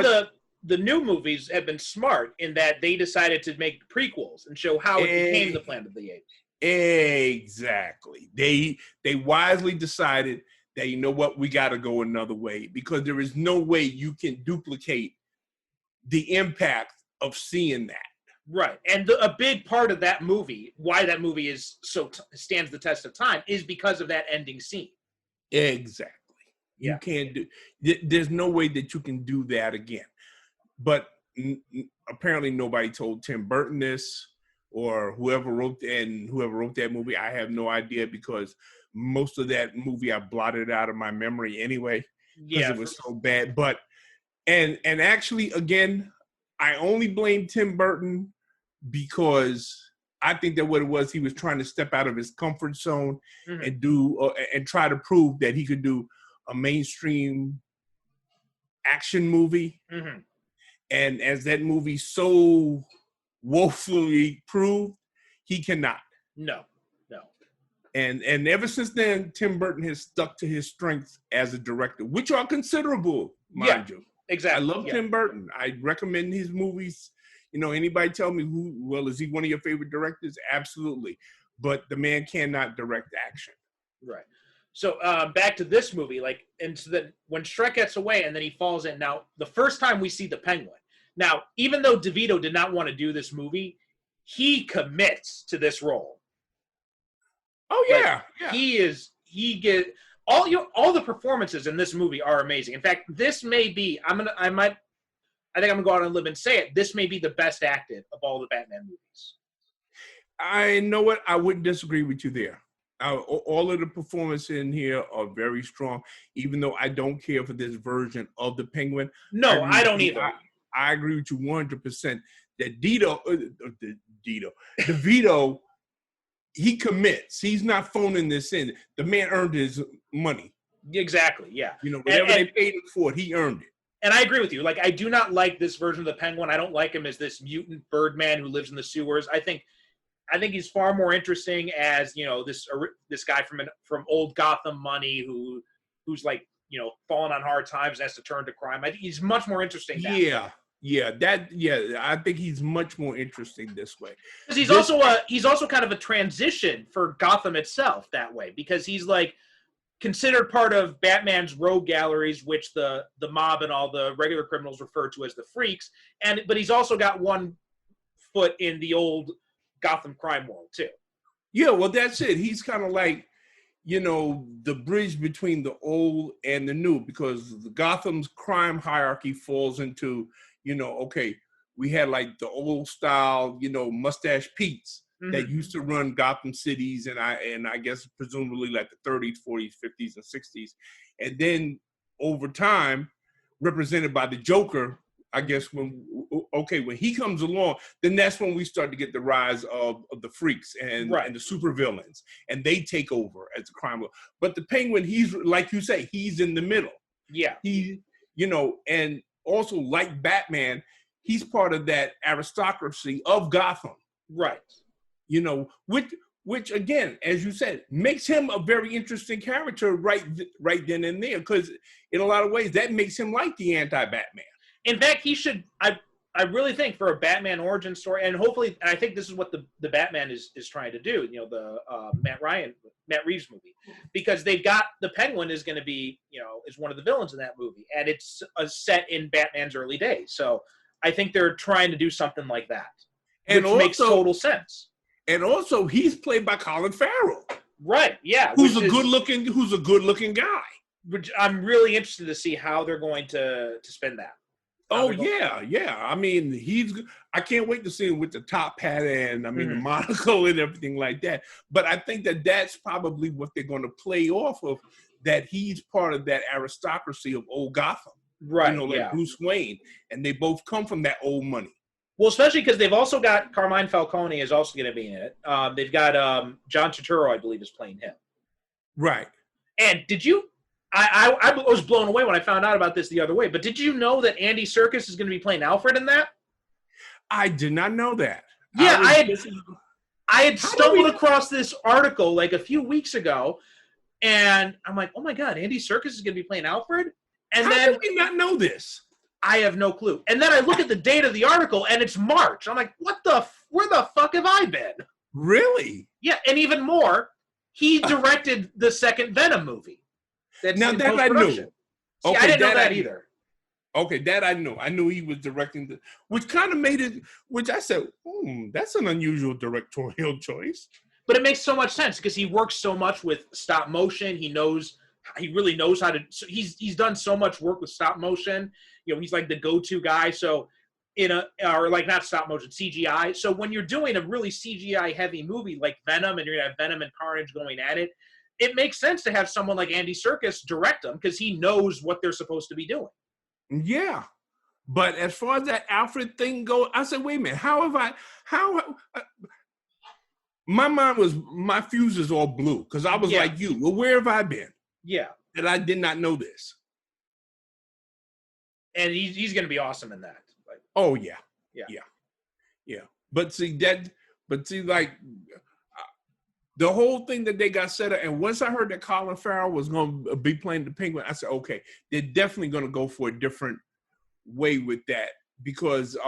Speaker 4: the new movies have been smart in that they decided to make prequels and show how it became the Planet of the Apes.
Speaker 5: Exactly. They wisely decided that, we got to go another way because there is no way you can duplicate the impact of seeing that.
Speaker 4: Right. And a big part of that movie, why that movie is stands the test of time, is because of that ending scene.
Speaker 5: Exactly. Yeah. You can't there's no way that you can do that again. But apparently nobody told Tim Burton this or whoever wrote that movie. I have no idea because most of that movie I blotted out of my memory anyway because it was so bad. But and actually, again, I only blame Tim Burton because I think that what it was, he was trying to step out of his comfort zone and do and try to prove that he could do a mainstream action movie. Mm-hmm. And as that movie so woefully proved, he cannot.
Speaker 4: No.
Speaker 5: And ever since then, Tim Burton has stuck to his strengths as a director, which are considerable, mind you.
Speaker 4: Exactly.
Speaker 5: I love Tim Burton. I recommend his movies. Anybody tell me is he one of your favorite directors? Absolutely. But the man cannot direct action.
Speaker 4: Right. So back to this movie, and so that when Shrek gets away and then he falls in. Now, the first time we see the Penguin. Now, even though DeVito did not want to do this movie, he commits to this role.
Speaker 5: Oh yeah,
Speaker 4: all the performances in this movie are amazing. In fact, this may be I think I'm gonna go out on a limb and say it. This may be the best acted of all the Batman movies.
Speaker 5: I know what I wouldn't disagree with you there. All of the performances in here are very strong, even though I don't care for this version of the Penguin.
Speaker 4: No, I don't either.
Speaker 5: I agree with you 100% that DeVito, he commits. He's not phoning this in. The man earned his money.
Speaker 4: Exactly, yeah.
Speaker 5: Whatever they paid him for it, he earned it.
Speaker 4: And I agree with you. I do not like this version of the Penguin. I don't like him as this mutant Birdman who lives in the sewers. I think he's far more interesting as this guy from old Gotham money who's fallen on hard times and has to turn to crime. I think he's much more interesting.
Speaker 5: I think he's much more interesting this way.
Speaker 4: Because he's also kind of a transition for Gotham itself that way, because he's considered part of Batman's rogue galleries, which the mob and all the regular criminals refer to as the freaks, but he's also got one foot in the old Gotham crime world too.
Speaker 5: Yeah, well, that's it. He's kind of the bridge between the old and the new, because the Gotham's crime hierarchy falls into, okay, we had the old style, mustache Pete's that used to run Gotham cities, and I guess presumably the 30s, 40s, 50s, and 60s, and then over time, represented by the Joker. I guess when he comes along, then that's when we start to get the rise of the freaks and the supervillains, and they take over as the crime. But the Penguin, he's like you say, he's in the middle. Yeah, and also like Batman, he's part of that aristocracy of Gotham. Right. Which again, as you said, makes him a very interesting character right then and there, because in a lot of ways that makes him like the anti-Batman.
Speaker 4: In fact, he should. I really think for a Batman origin story, and hopefully, and I think this is what the Batman is trying to do. The Matt Reeves movie, because they've got the Penguin is going to be is one of the villains in that movie, and it's set in Batman's early days. So I think they're trying to do something like that, which makes total sense.
Speaker 5: And also, he's played by Colin Farrell.
Speaker 4: Right. Yeah.
Speaker 5: Who's a good looking guy.
Speaker 4: Which I'm really interested to see how they're going to spin that.
Speaker 5: Oh yeah. I mean, I can't wait to see him with the top hat and the monocle and everything like that. But I think that's probably what they're going to play off of. That he's part of that aristocracy of old Gotham, right? Bruce Wayne, and they both come from that old money.
Speaker 4: Well, especially because they've also got Carmine Falcone is also going to be in it. They've got John Turturro, I believe, is playing him.
Speaker 5: Right.
Speaker 4: And did you? I was blown away when I found out about this the other way. But did you know that Andy Serkis is going to be playing Alfred in that?
Speaker 5: I did not know that.
Speaker 4: Yeah, I had stumbled across this article a few weeks ago, and I'm like, oh my God, Andy Serkis is going to be playing Alfred? And
Speaker 5: How did we not know this?
Speaker 4: I have no clue. And then I look at the date of the article, and it's March. I'm like, where the fuck have I been?
Speaker 5: Really?
Speaker 4: Yeah, and even more, he directed the second Venom movie.
Speaker 5: Now that I knew.
Speaker 4: See, I didn't know that either.
Speaker 5: Okay, that I knew. I knew he was directing, which kind of made it, which I said, that's an unusual directorial choice.
Speaker 4: But it makes so much sense because he works so much with stop motion. He really knows how to, he's done so much work with stop motion. He's like the go-to guy. So not stop motion, CGI. So when you're doing a really CGI heavy movie like Venom, and you're gonna have Venom and Carnage going at it, it makes sense to have someone like Andy Serkis direct them because he knows what they're supposed to be doing.
Speaker 5: Yeah. But as far as that Alfred thing goes, I said, wait a minute, my fuse is all blue because I was like you. Well, where have I been? Yeah. That I did not know this.
Speaker 4: And he's going to be awesome in that.
Speaker 5: Oh, yeah. But see, the whole thing that they got set up, and once I heard that Colin Farrell was going to be playing the Penguin, I said, okay, they're definitely going to go for a different way with that because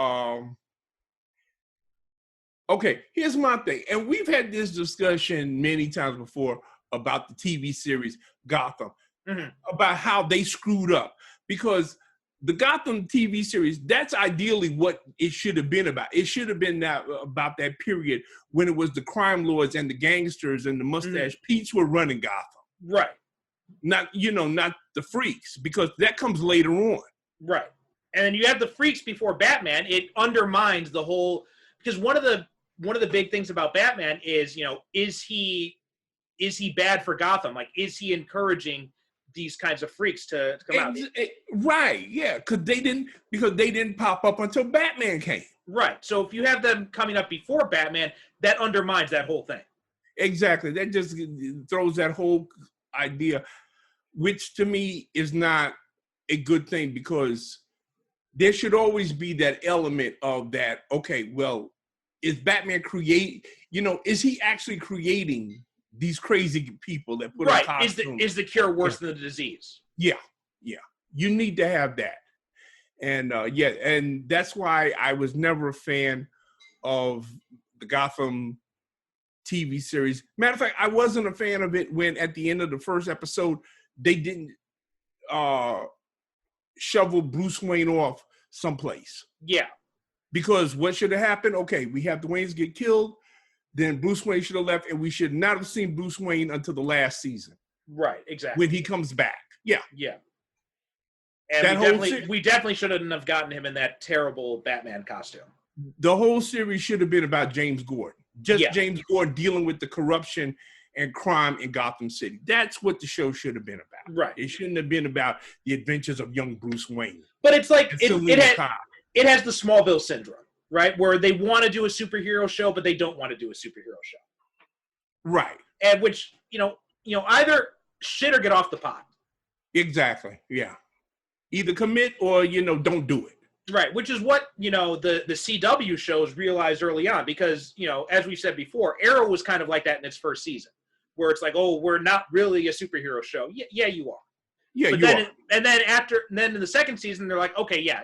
Speaker 5: Okay, here's my thing, and we've had this discussion many times before about the TV series Gotham, about how they screwed up, because the Gotham TV series, that's ideally what it should have been about. It should have been about that period when it was the crime lords and the gangsters and the mustache Pete's were running Gotham.
Speaker 4: Right.
Speaker 5: Not the freaks, because that comes later on.
Speaker 4: Right. And then you have the freaks before Batman. It undermines the whole, because one of the big things about Batman is, is he bad for Gotham? Like, is he encouraging these kinds of freaks to come out?
Speaker 5: Right, yeah, because they didn't pop up until Batman came.
Speaker 4: Right. So if you have them coming up before Batman, that undermines that whole thing.
Speaker 5: Exactly. That just throws that whole idea, which to me is not a good thing, because there should always be that element of that, okay, well, is Batman is he actually creating these crazy people that put on costumes?
Speaker 4: Is the cure worse than the disease?
Speaker 5: Yeah. You need to have that. And and that's why I was never a fan of the Gotham TV series. Matter of fact, I wasn't a fan of it when at the end of the first episode, they didn't shovel Bruce Wayne off someplace.
Speaker 4: Yeah.
Speaker 5: Because what should have happened? Okay, we have the Waynes get killed, then Bruce Wayne should have left, and we should not have seen Bruce Wayne until the last season.
Speaker 4: Right, exactly.
Speaker 5: When he comes back. Yeah.
Speaker 4: Yeah. And we definitely shouldn't have gotten him in that terrible Batman costume.
Speaker 5: The whole series should have been about James Gordon. James Gordon dealing with the corruption and crime in Gotham City. That's what the show should have been about.
Speaker 4: Right.
Speaker 5: It shouldn't have been about the adventures of young Bruce Wayne.
Speaker 4: But it's like it has the Smallville syndrome, right? Where they want to do a superhero show, but they don't want to do a superhero show.
Speaker 5: Right.
Speaker 4: And which, either shit or get off the pot.
Speaker 5: Exactly. Yeah. Either commit or, don't do it.
Speaker 4: Right, which is what, the CW shows realized early on, because, as we said before, Arrow was kind of like that in its first season, where it's like, oh, we're not really a superhero show. Yeah, you are.
Speaker 5: Yeah,
Speaker 4: but
Speaker 5: you
Speaker 4: then,
Speaker 5: are.
Speaker 4: And then in the second season, they're like, okay, yeah,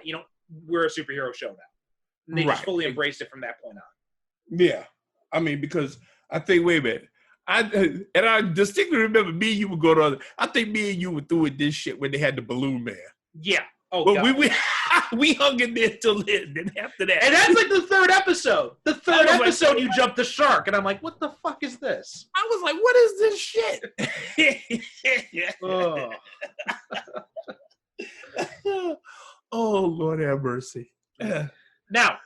Speaker 4: we're a superhero show now. And they just fully embraced it from that point on.
Speaker 5: Yeah. I mean, because I think, wait a minute. I distinctly remember me and you would go to I think me and you were through with this shit when they had the Balloon Man.
Speaker 4: Yeah. Oh,
Speaker 5: but
Speaker 4: God.
Speaker 5: we hung in there till then. Then after that,
Speaker 4: and that's like the third episode. The third episode, you jumped the shark, and I'm like, "What the fuck is this?"
Speaker 5: I was like, "What is this shit?" Oh Lord have mercy.
Speaker 4: Now,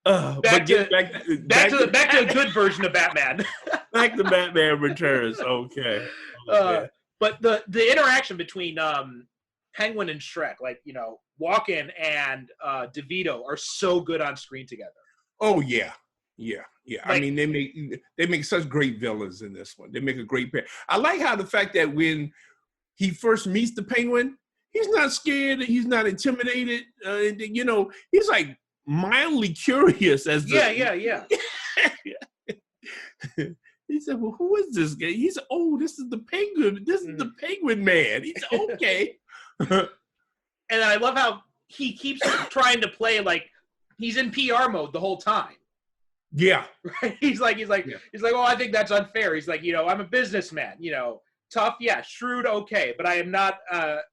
Speaker 4: back to a good version of Batman.
Speaker 5: Back to Batman Returns. Okay.
Speaker 4: But the interaction between Penguin and Shrek, like, Walken and DeVito are so good on screen together.
Speaker 5: Oh yeah. Like, I mean, they make such great villains in this one. They make a great pair. I like how the fact that when he first meets the Penguin, he's not scared, he's not intimidated. He's like mildly curious as
Speaker 4: yeah.
Speaker 5: He said, "Well, who is this guy?" He said, "Oh, this is the Penguin. This is the Penguin Man." He said, "Okay."
Speaker 4: And I love how he keeps trying to play like he's in PR mode the whole time.
Speaker 5: Yeah.
Speaker 4: Right? He's like, "Oh, I think that's unfair." He's like, "I'm a businessman, tough, yeah, shrewd, okay, but I am not, but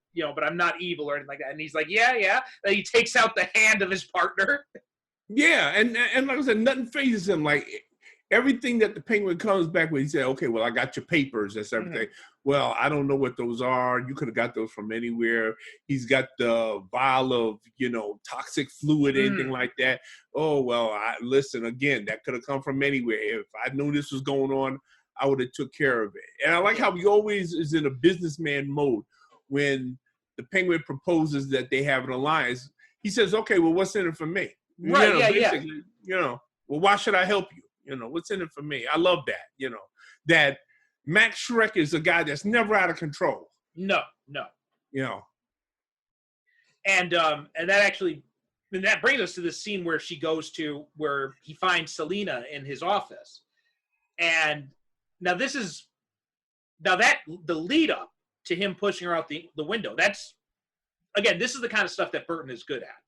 Speaker 4: I'm not evil or anything like that." And he's like, yeah. Then he takes out the hand of his partner.
Speaker 5: Yeah, and like I said, nothing phases him. Like everything that the Penguin comes back with, he said, "Okay, well, I got your papers. That's everything." Mm-hmm. Well, I don't know what those are. You could have got those from anywhere. He's got the vial of, toxic fluid, anything like that. Oh, well, listen, again, that could have come from anywhere. If I knew this was going on, I would have took care of it. And I like how he always is in a businessman mode. When the Penguin proposes that they have an alliance, he says, "Okay, well, what's in it for me?"
Speaker 4: Right,
Speaker 5: well, why should I help you? What's in it for me? I love that, that Max Schreck is a guy that's never out of control.
Speaker 4: No. And that brings us to this scene where where he finds Selina in his office. And now the lead up to him pushing her out the window. This is the kind of stuff that Burton is good at.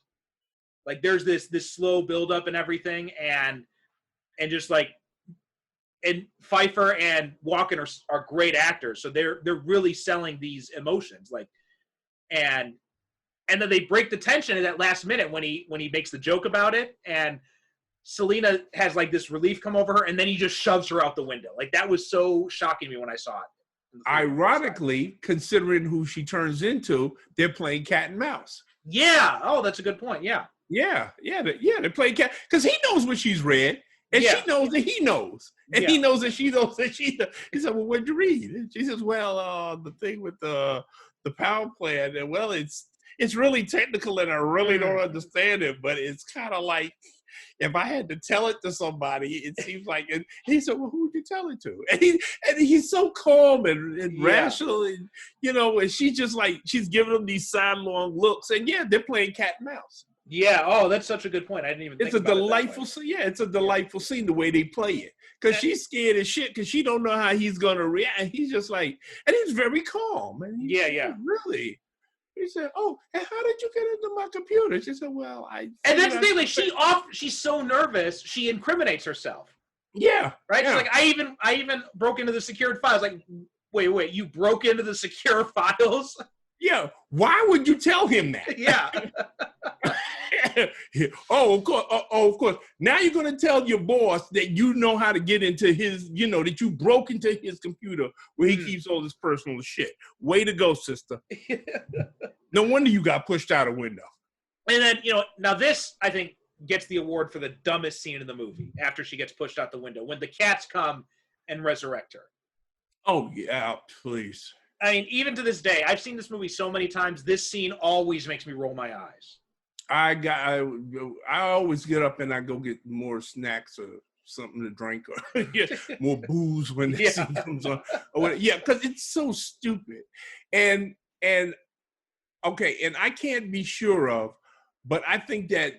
Speaker 4: Like there's this slow build up and everything. And and just like, and Pfeiffer and Walken are great actors, so they're really selling these emotions, like, and then they break the tension at that last minute when he makes the joke about it, and Selena has like this relief come over her, and then he just shoves her out the window. Like, that was so shocking to me when I saw it.
Speaker 5: Ironically, considering who she turns into, they're playing cat and mouse.
Speaker 4: Yeah. Oh, that's a good point. Yeah.
Speaker 5: Yeah. They're playing cat because he knows what she's read, and she knows that he knows, and he knows that she knows that she knows. He said, "Well, what'd you read?" And she says, "Well, the thing with the power plant, and well, it's really technical, and I really don't understand it, but it's kind of like." If I had to tell it to somebody, it seems like, and he said, "Well, who would you tell it to?" And he's so calm and rational, and and she's just like, she's giving him these sidelong looks, and they're playing cat and mouse.
Speaker 4: Yeah. Oh, that's such a good point. I didn't even.
Speaker 5: It's a delightful scene. Yeah, it's a delightful scene the way they play it, because she's scared as shit because she don't know how he's gonna react. And he's just like, and he's very calm. And really. He said, "Oh, and how did you get into my computer?" She said, "Well, I."
Speaker 4: And that's the thing. Like, she's so nervous. She incriminates herself.
Speaker 5: Yeah.
Speaker 4: Right.
Speaker 5: Yeah.
Speaker 4: She's like, I even broke into the secured files. Like, wait, you broke into the secure files?
Speaker 5: Yeah. Why would you tell him that?
Speaker 4: Yeah.
Speaker 5: Oh, of course. Now you're going to tell your boss that you know how to get into his, that you broke into his computer where he keeps all this personal shit. Way to go, sister. No wonder you got pushed out a window.
Speaker 4: And then, now this, I think, gets the award for the dumbest scene in the movie after she gets pushed out the window, when the cats come and resurrect her. Oh,
Speaker 5: yeah, please.
Speaker 4: I mean, even to this day, I've seen this movie so many times, this scene always makes me roll my eyes.
Speaker 5: I always get up and I go get more snacks or something to drink or get more booze when the scene comes on. Because it's so stupid. And okay, and I can't be sure of, but I think I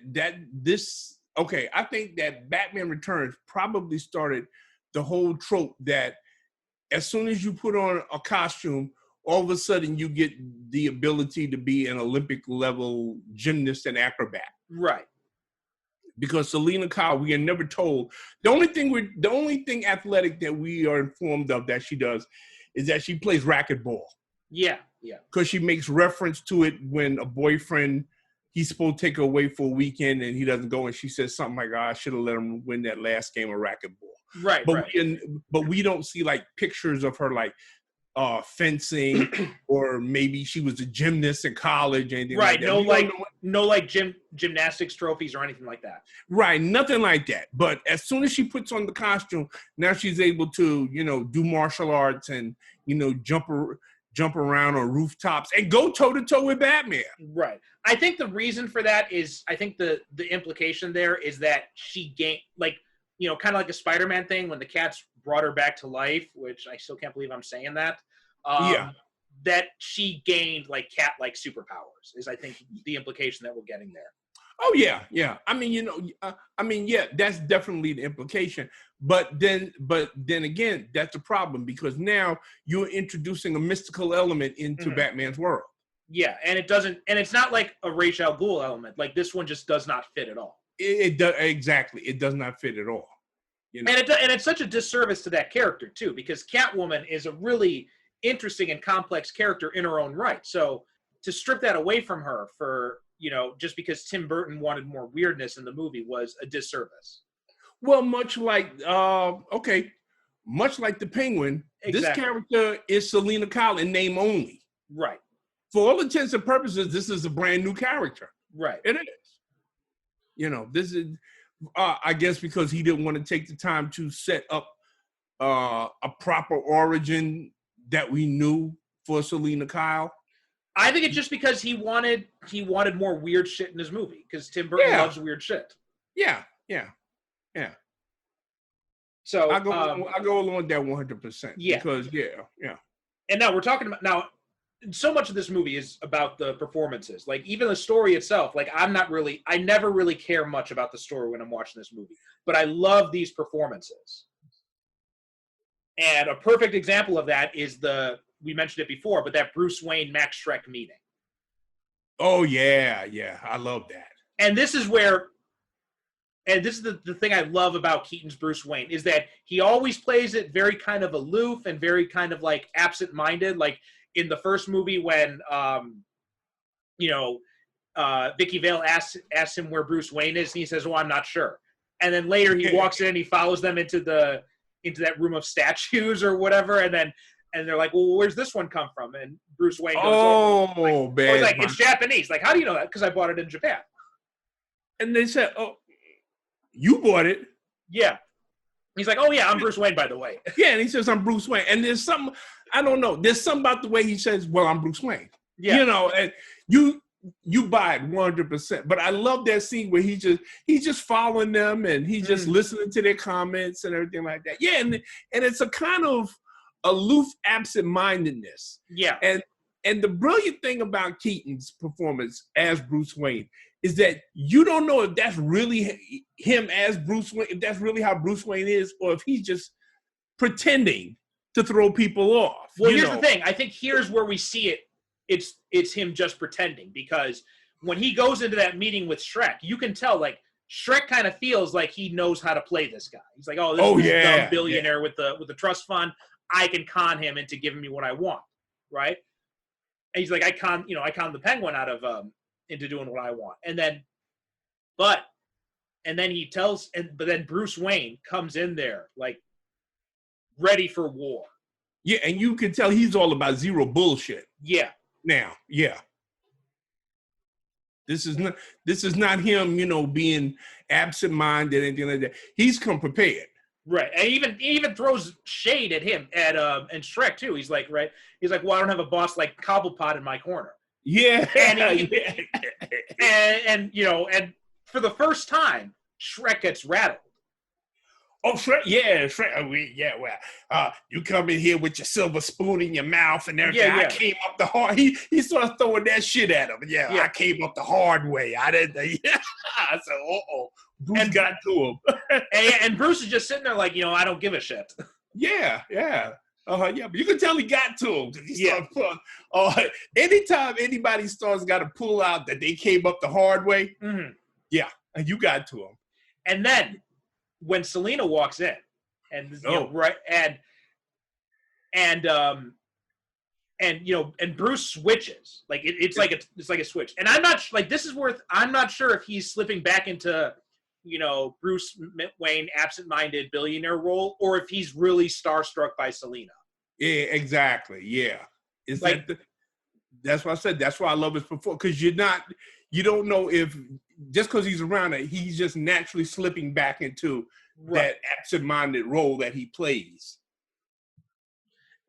Speaker 5: think that Batman Returns probably started the whole trope that as soon as you put on a costume, all of a sudden you get the ability to be an Olympic level gymnast and acrobat.
Speaker 4: Right.
Speaker 5: Because Selena Kyle, we are never told. The only thing athletic that we are informed of that she does is that she plays racquetball.
Speaker 4: Yeah.
Speaker 5: Because she makes reference to it when a boyfriend, he's supposed to take her away for a weekend and he doesn't go, and she says something like, "I should have let him win that last game of racquetball."
Speaker 4: Right.
Speaker 5: But we don't see like pictures of her like fencing, or maybe she was a gymnast in college, anything like that.
Speaker 4: No gymnastics trophies or anything like that.
Speaker 5: Right, nothing like that. But as soon as she puts on the costume, now she's able to, do martial arts and, jump around on rooftops and go toe to toe with Batman.
Speaker 4: Right. I think the reason for that is, I think the implication there is that she gained, like, kind of like a Spider-Man thing when the cats brought her back to life, which I still can't believe I'm saying that. That she gained like cat-like superpowers is, I think, the implication that we're getting there.
Speaker 5: Oh yeah. I mean, that's definitely the implication. But then again, that's a problem because now you're introducing a mystical element into Batman's world.
Speaker 4: Yeah, and it's not like a Ra's al Ghul element. Like, this one just does not fit at all.
Speaker 5: It does, exactly. It does not fit at all.
Speaker 4: And it's such a disservice to that character too, because Catwoman is a really interesting and complex character in her own right. So to strip that away from her for, just because Tim Burton wanted more weirdness in the movie was a disservice.
Speaker 5: Well, much like the Penguin,
Speaker 4: exactly.
Speaker 5: This character is Selena Kyle in name only.
Speaker 4: Right.
Speaker 5: For all intents and purposes, this is a brand new character.
Speaker 4: Right.
Speaker 5: It is. This is, I guess, because he didn't want to take the time to set up a proper origin that we knew for Selena Kyle.
Speaker 4: I think it's just because he wanted more weird shit in his movie, because Tim Burton loves weird shit. Yeah. So
Speaker 5: I go along with that 100%.
Speaker 4: Yeah.
Speaker 5: Because
Speaker 4: And now we're talking about so much of this movie is about the performances. Like, even the story itself, like, I never really care much about the story when I'm watching this movie, but I love these performances. And a perfect example of that is we mentioned it before, but that Bruce Wayne Max Schreck meeting.
Speaker 5: Oh yeah, I love that.
Speaker 4: And this is where and this is the thing I love about Keaton's Bruce Wayne, is that he always plays it very kind of aloof and very kind of like absent-minded. Like in the first movie when, Vicky Vale asks him where Bruce Wayne is, and he says, "Well, I'm not sure." And then later he walks in and he follows them into that room of statues or whatever, and they're like, "Well, where's this one come from?" And Bruce Wayne goes, he's like, "It's Japanese." Like, how do you know that? Because I bought it in Japan.
Speaker 5: And they said, "Oh, you bought it?"
Speaker 4: Yeah. He's like, "Oh yeah, I'm Bruce Wayne, by the way."
Speaker 5: Yeah, and he says, "I'm Bruce Wayne." And there's something, I don't know, there's something about the way he says, "Well, I'm Bruce Wayne."
Speaker 4: Yeah.
Speaker 5: You know, and you buy it 100%. But I love that scene where he's just following them and he's just listening to their comments and everything like that. Yeah, and it's a kind of aloof absent-mindedness.
Speaker 4: Yeah.
Speaker 5: And the brilliant thing about Keaton's performance as Bruce Wayne is that you don't know if that's really him as Bruce Wayne, if that's really how Bruce Wayne is, or if he's just pretending to throw people off.
Speaker 4: Well, here's the thing. I think here's where we see it. It's him just pretending, because when he goes into that meeting with Shrek, you can tell, like, Shrek kind of feels like he knows how to play this guy. He's like, "Oh, this is a dumb billionaire with the trust fund. I can con him into giving me what I want," right? And he's like, I con the Penguin out of into doing what I want. And then Bruce Wayne comes in there like ready for war.
Speaker 5: Yeah, and you can tell he's all about zero bullshit.
Speaker 4: Yeah.
Speaker 5: Now, yeah. This is not him, being absent-minded, anything like that. He's come prepared.
Speaker 4: Right. And he even throws shade at him and Shrek too. He's like, right? He's like, "Well, I don't have a boss like Cobblepot in my corner."
Speaker 5: Yeah.
Speaker 4: And for the first time, Shrek gets rattled.
Speaker 5: Oh, Shrek, yeah, Shrek, you come in here with your silver spoon in your mouth and everything.
Speaker 4: Yeah.
Speaker 5: I came up the hard. He starts throwing that shit at him. Yeah, I came up the hard way. I didn't. Yeah. I said, Bruce got to him.
Speaker 4: and Bruce is just sitting there like, I don't give a shit.
Speaker 5: Yeah. Yeah, but you can tell he got to him. He started pulling. Anytime anybody got to pull out that they came up the hard way, yeah, and you got to him.
Speaker 4: And then when Selina walks in, and and Bruce switches, like it's like a switch. And I'm not sure if he's slipping back into Bruce Wayne absent-minded billionaire role, or if he's really starstruck by Selina.
Speaker 5: Yeah, exactly. Yeah, it's
Speaker 4: like
Speaker 5: that's what I said. That's why I love his performance, because you don't know if just because he's around it, he's just naturally slipping back into that absent-minded role that he plays.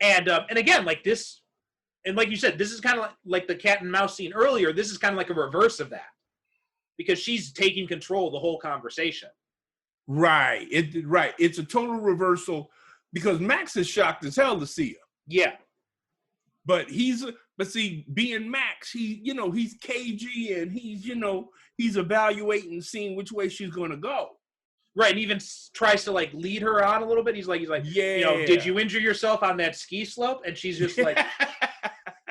Speaker 4: And again, like this, and like you said, this is kind of like the cat and mouse scene earlier. This is kind of like a reverse of that, because she's taking control of the whole conversation. Right.
Speaker 5: It's a total reversal, because Max is shocked as hell to see her.
Speaker 4: Yeah.
Speaker 5: But see, being Max, he's cagey, and he's evaluating, seeing which way she's going to go.
Speaker 4: Right, and even tries to like lead her on a little bit. He's like,
Speaker 5: yeah.
Speaker 4: Did you injure yourself on that ski slope? And she's just like,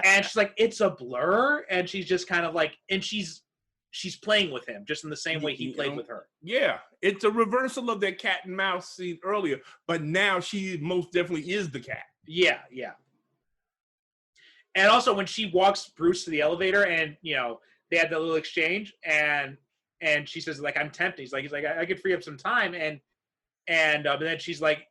Speaker 4: and she's like, it's a blur. And she's just kind of like, and she's playing with him just in the same way he played with her.
Speaker 5: Yeah, it's a reversal of that cat and mouse scene earlier, but now she most definitely is the cat.
Speaker 4: Yeah. And also when she walks Bruce to the elevator, and they had that little exchange, and she says, like, "I'm tempted." He's like, I could free up some time, and then she's like,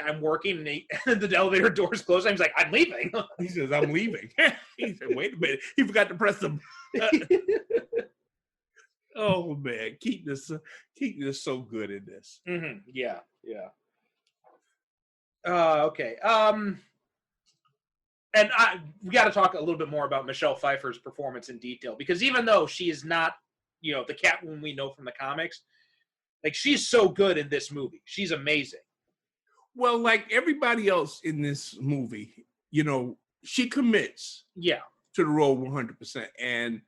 Speaker 4: "I'm working," and the elevator doors close. And he's like, "I'm leaving."
Speaker 5: He says, "I'm leaving." He said, "Wait a minute, he forgot to press the." Oh man, Keaton is so good in this.
Speaker 4: Mm-hmm. Yeah. Okay. And we got to talk a little bit more about Michelle Pfeiffer's performance in detail, because even though she is not, the Catwoman we know from the comics, like, she's so good in this movie. She's amazing.
Speaker 5: Well, like everybody else in this movie, she commits to the role 100%, and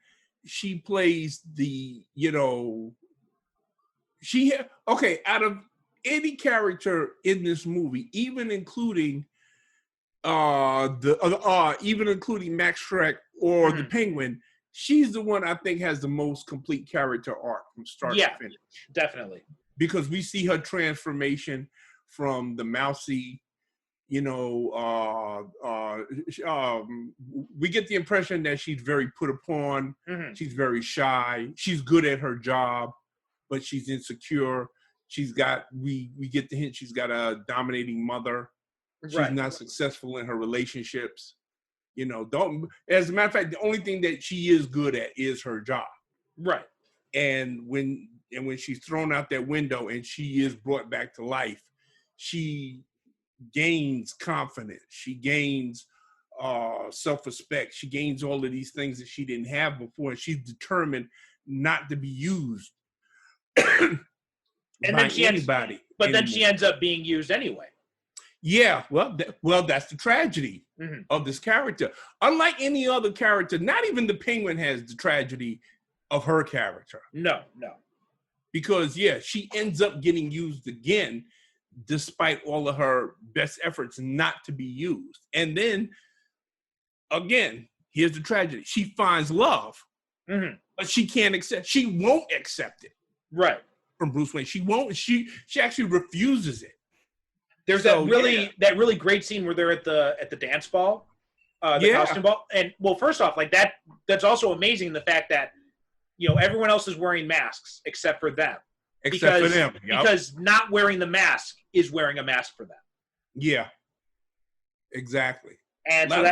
Speaker 5: she plays the, out of any character in this movie, even including Max Shrek or the Penguin, she's the one I think has the most complete character arc from start to finish.
Speaker 4: Definitely.
Speaker 5: Because we see her transformation from the mousy, we get the impression that she's very put upon.
Speaker 4: Mm-hmm.
Speaker 5: She's very shy. She's good at her job, but she's insecure. We get the hint she's got a dominating mother. She's not successful in her relationships. As a matter of fact, the only thing that she is good at is her job.
Speaker 4: Right.
Speaker 5: And when she's thrown out that window and she is brought back to life, she gains confidence. She gains self-respect. She gains all of these things that she didn't have before. And she's determined not to be used
Speaker 4: and
Speaker 5: by
Speaker 4: then
Speaker 5: anybody.
Speaker 4: Then she ends up being used anyway.
Speaker 5: Yeah, well, that's the tragedy of this character. Unlike any other character, not even the Penguin has the tragedy of her character.
Speaker 4: No.
Speaker 5: Because, she ends up getting used again, despite all of her best efforts not to be used. And then, again, here's the tragedy. She finds love, but she won't accept it.
Speaker 4: Right.
Speaker 5: From Bruce Wayne. She won't, she actually refuses it.
Speaker 4: There's that really great scene where they're at the dance ball, the costume ball. And well, first off, like that's also amazing, the fact that, everyone else is wearing masks except for them.
Speaker 5: Except for them. Yep.
Speaker 4: Because not wearing the mask is wearing a mask for them.
Speaker 5: Yeah. Exactly.
Speaker 4: And
Speaker 5: a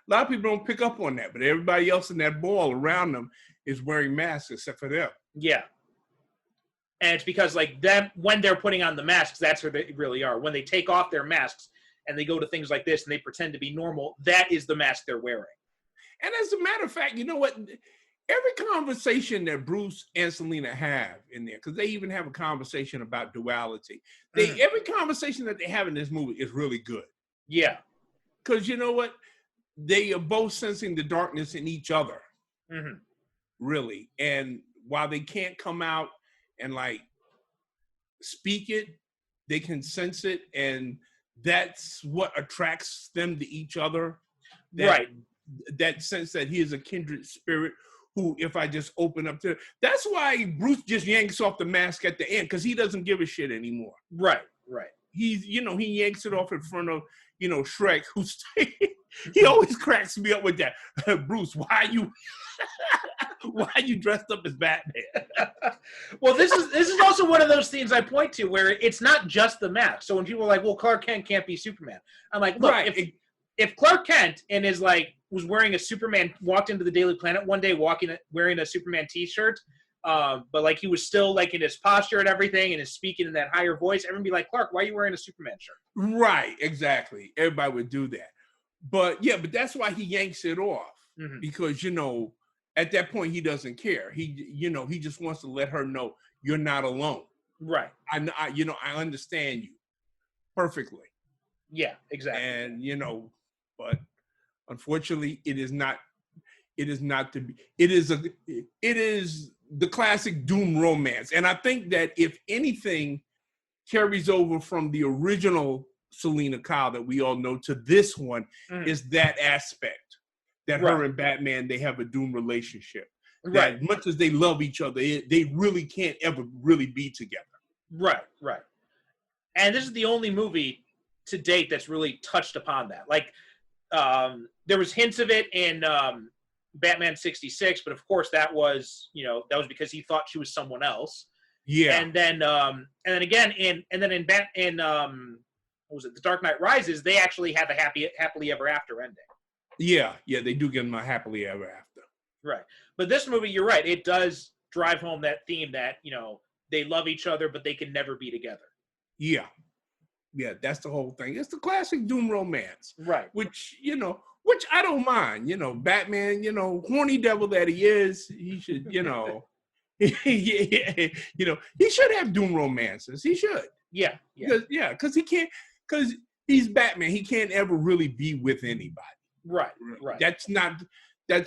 Speaker 5: lot of people don't pick up on that, but everybody else in that ball around them is wearing masks except for them.
Speaker 4: Yeah. And it's because, like, them, when they're putting on the masks, that's who they really are. When they take off their masks and they go to things like this and they pretend to be normal, that is the mask they're wearing. And
Speaker 5: as a matter of fact, you know what? Every conversation that Bruce and Selina have in there, because they even have a conversation about duality, every conversation that they have in this movie is really good.
Speaker 4: Yeah.
Speaker 5: Because you know what? They are both sensing the darkness in each other. Really. And while they can't come out and like speak it, they can sense it, and that's what attracts them to each other. That sense that he is a kindred spirit who, if I just open up to, that's why Bruce just yanks off the mask at the end, because he doesn't give a shit anymore.
Speaker 4: Right.
Speaker 5: He yanks it off in front of, Shrek, who's he always cracks me up with that. Bruce, why are you dressed up as Batman?
Speaker 4: Well, this is also one of those scenes I point to where it's not just the mask. So when people are like, well, Clark Kent can't be Superman, I'm like, look, if Clark Kent was wearing a Superman, walked into the Daily Planet one day wearing a Superman t-shirt, but like he was still like in his posture and everything and is speaking in that higher voice, everyone would be like, Clark, why are you wearing a Superman shirt?
Speaker 5: Right, exactly. Everybody would do that. But that's why he yanks it off, because, at that point he doesn't care. He just wants to let her know you're not alone.
Speaker 4: Right.
Speaker 5: I understand you perfectly.
Speaker 4: Yeah, exactly.
Speaker 5: And, but unfortunately it is the classic doom romance. And I think that if anything carries over from the original Selina Kyle that we all know to this one is that aspect that her and Batman, they have a doom relationship. That as much as they love each other, they really can't ever really be together. Right.
Speaker 4: And this is the only movie to date that's really touched upon that. Like, there was hints of it in Batman 66, but of course that was because he thought she was someone else.
Speaker 5: Yeah.
Speaker 4: And then again in what was it, The Dark Knight Rises, they actually have a happily ever after ending.
Speaker 5: Yeah, they do give them a happily ever after.
Speaker 4: Right. But this movie, you're right, it does drive home that theme that, they love each other, but they can never be together.
Speaker 5: Yeah, that's the whole thing. It's the classic doom romance.
Speaker 4: Right.
Speaker 5: Which I don't mind. Batman, horny devil that he is, he should, he should have doom romances. He should.
Speaker 4: Yeah.
Speaker 5: Because he's Batman. He can't ever really be with anybody.
Speaker 4: Right.
Speaker 5: That's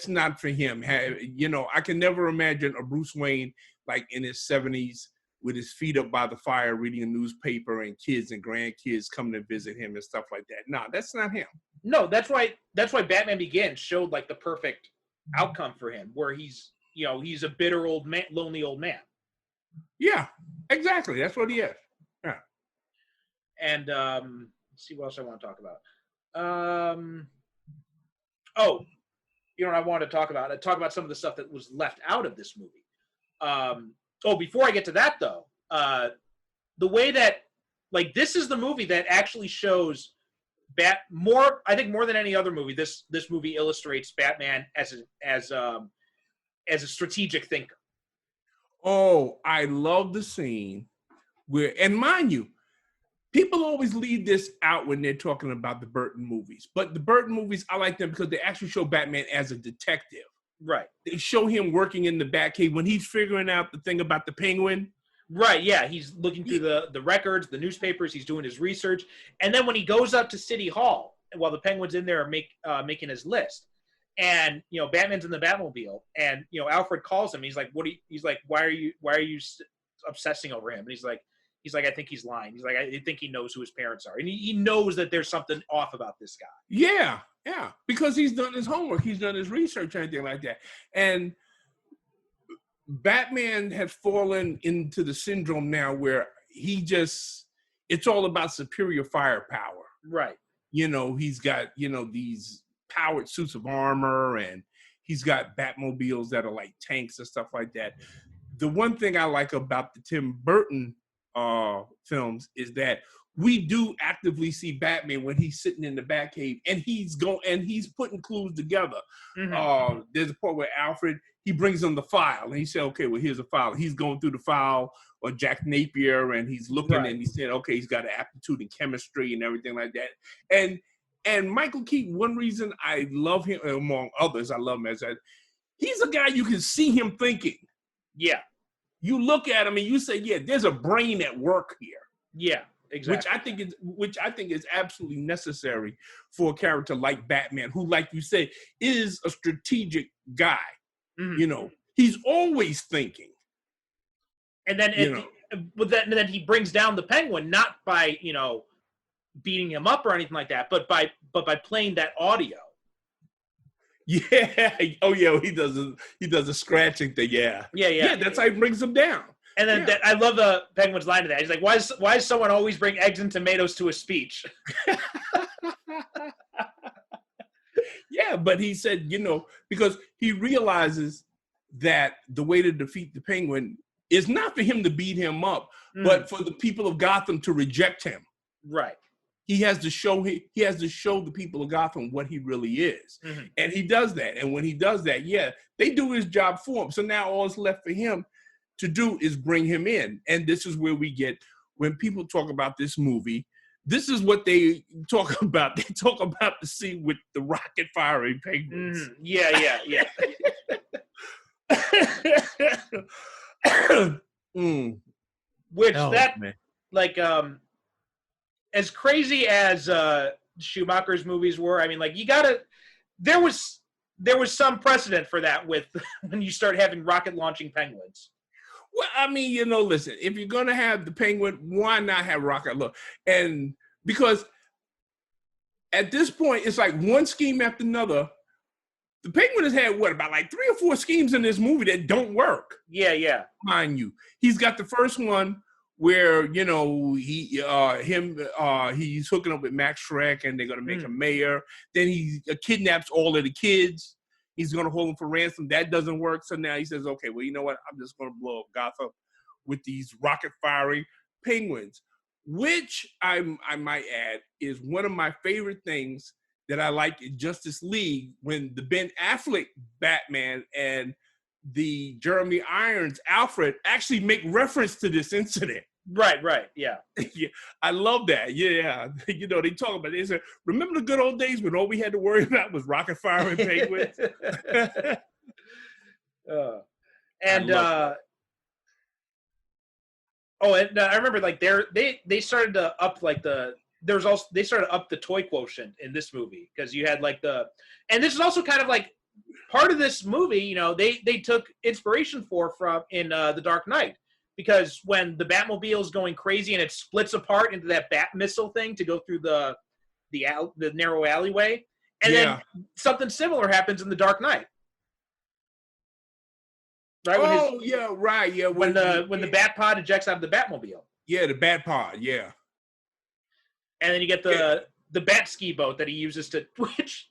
Speaker 5: not for him. I can never imagine a Bruce Wayne like in his 70s with his feet up by the fire reading a newspaper and kids and grandkids coming to visit him and stuff like that. No, that's not him.
Speaker 4: No, that's why Batman Begins showed like the perfect outcome for him, where he's he's a bitter old man, lonely old man.
Speaker 5: Yeah, exactly. That's what he is. Yeah.
Speaker 4: And let's see what else I want to talk about. Oh, what I wanted to talk about. I talk about some of the stuff that was left out of this movie. Before I get to that though, the way that this is the movie that actually shows I think more than any other movie, this movie illustrates Batman as a strategic thinker.
Speaker 5: Oh, I love the scene where, and mind you, people always leave this out when they're talking about the Burton movies. But the Burton movies, I like them because they actually show Batman as a detective.
Speaker 4: Right.
Speaker 5: They show him working in the Batcave when he's figuring out the thing about the Penguin.
Speaker 4: Right, yeah. He's looking through the records, the newspapers. He's doing his research. And then when he goes up to City Hall, while the Penguin's in there making his list, and Batman's in the Batmobile, and Alfred calls him. He's like, why are you obsessing over him? And he's like, I think he's lying. He's like, I think he knows who his parents are, and he knows that there's something off about this guy.
Speaker 5: Yeah, because he's done his homework, he's done his research, anything like that. And Batman has fallen into the syndrome now where it's all about superior firepower.
Speaker 4: Right.
Speaker 5: He's got these powered suits of armor, and he's got Batmobiles that are like tanks and stuff like that. The one thing I like about the Tim Burton films is that we do actively see Batman when he's sitting in the Batcave and he's putting clues together. Mm-hmm. There's a part where Alfred, he brings him the file and he said, okay, well, here's a file. He's going through the file on Jack Napier, and he's looking and he said, okay, he's got an aptitude in chemistry and everything like that. And Michael Keaton, one reason I love him, among others, I love him as that he's a guy you can see him thinking.
Speaker 4: Yeah.
Speaker 5: You look at him and you say, yeah, there's a brain at work here.
Speaker 4: Yeah, exactly.
Speaker 5: Which I think is absolutely necessary for a character like Batman, who, like you said, is a strategic guy. Mm-hmm. He's always thinking.
Speaker 4: And then then he brings down the Penguin, not by, beating him up or anything like that, but by playing that audio.
Speaker 5: Yeah. Oh, yeah. He does a scratching thing. Yeah.
Speaker 4: Yeah.
Speaker 5: That's how he brings him down.
Speaker 4: And then I love the Penguin's line to that. He's like, "Why does someone always bring eggs and tomatoes to a speech?"
Speaker 5: Yeah, but he said, because he realizes that the way to defeat the Penguin is not for him to beat him up, but for the people of Gotham to reject him.
Speaker 4: Right.
Speaker 5: He has to show the people of Gotham what he really is. Mm-hmm. And he does that. And when he does that, they do his job for him. So now all that's left for him to do is bring him in. And this is where we get, when people talk about this movie, this is what they talk about. They talk about the scene with the rocket firing penguins.
Speaker 4: Mm-hmm. Yeah. Which man. As crazy as Schumacher's movies were, I mean, there was some precedent for that with when you start having rocket launching penguins.
Speaker 5: Well, I mean, listen, if you're going to have the Penguin, why not have rocket launch? And because at this point, it's like one scheme after another. The Penguin has had about 3 or 4 schemes in this movie that don't work.
Speaker 4: Yeah.
Speaker 5: Mind you, he's got the first one where he's hooking up with Max Schreck and they're gonna make him mayor. Then he kidnaps all of the kids. He's gonna hold them for ransom. That doesn't work. So now he says, okay, well, you know what? I'm just gonna blow up Gotham with these rocket firing penguins, which I might add is one of my favorite things that I like in Justice League, when the Ben Affleck Batman and the Jeremy Irons Alfred actually make reference to this incident.
Speaker 4: Right, yeah.
Speaker 5: Yeah, I love that. Yeah, they talk about it. They say, remember the good old days when all we had to worry about was rocket firing penguins?
Speaker 4: And I remember they started to up they started to up the toy quotient in this movie, because you had and this is also kind of part of this movie, they took inspiration from The Dark Knight, because when the Batmobile is going crazy and it splits apart into that bat missile thing to go through the narrow alleyway, and then something similar happens in The Dark Knight. right?
Speaker 5: Oh, yeah, right, yeah.
Speaker 4: When the Bat Pod ejects out of the Batmobile.
Speaker 5: Yeah, the Bat Pod, yeah.
Speaker 4: And then you get the Bat Ski boat that he uses to, which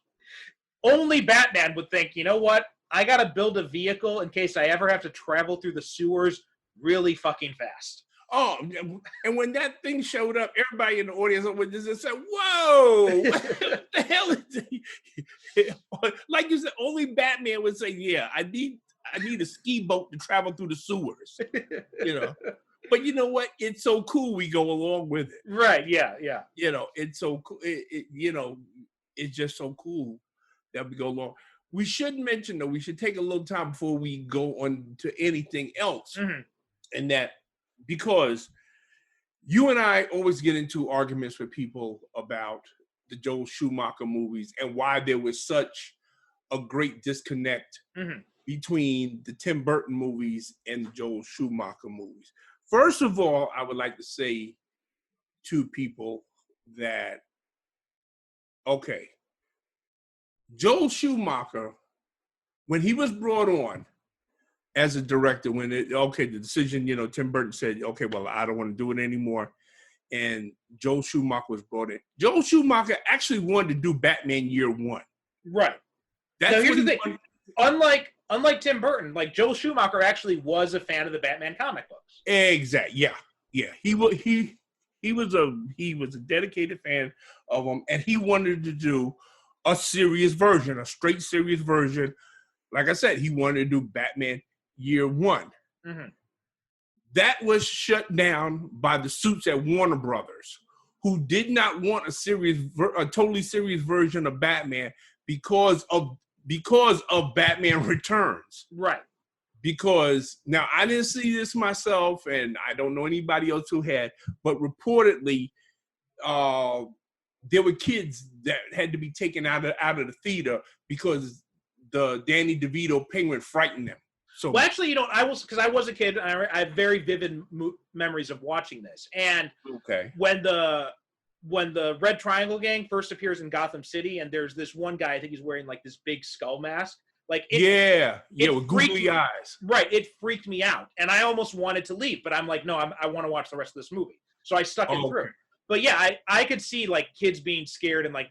Speaker 4: only Batman would think, you know what? I gotta build a vehicle in case I ever have to travel through the sewers really fucking fast.
Speaker 5: Oh, and when that thing showed up, everybody in the audience just said, "Whoa, what the hell is it?" Like you said, only Batman would say, "Yeah, I need a ski boat to travel through the sewers." You know, but you know what? It's so cool. We go along with it,
Speaker 4: right? Yeah, yeah.
Speaker 5: You know, it's so cool. It's just so cool that we go along. We should mention though. We should take a little time before we go on to anything else, and that. Because you and I always get into arguments with people about the Joel Schumacher movies and why there was such a great disconnect between the Tim Burton movies and the Joel Schumacher movies. First of all, I would like to say to people that, okay, Joel Schumacher, when he was brought on, as a director, the decision, Tim Burton said, okay, well, I don't want to do it anymore. And Joel Schumacher was brought in. Joel Schumacher actually wanted to do Batman Year One.
Speaker 4: Right. Now, here's the thing. Unlike Tim Burton, like Joel Schumacher actually was a fan of the Batman comic books.
Speaker 5: Exactly. Yeah. He was a dedicated fan of them, and he wanted to do a serious version, a straight serious version. Like I said, he wanted to do Batman Year One. That was shut down by the suits at Warner Brothers, who did not want a totally serious version of Batman because of Batman Returns.
Speaker 4: Right.
Speaker 5: Because now I didn't see this myself, and I don't know anybody else who had, but reportedly, there were kids that had to be taken out of the theater because the Danny DeVito penguin frightened them. So,
Speaker 4: well, actually, I was a kid, and I have very vivid memories of watching this. And when the Red Triangle Gang first appears in Gotham City, and there's this one guy, I think he's wearing like this big skull mask. Like with googly eyes. Right, it freaked me out, and I almost wanted to leave, but I'm like, no, I want to watch the rest of this movie, so I stuck it through. But yeah, I could see like kids being scared and like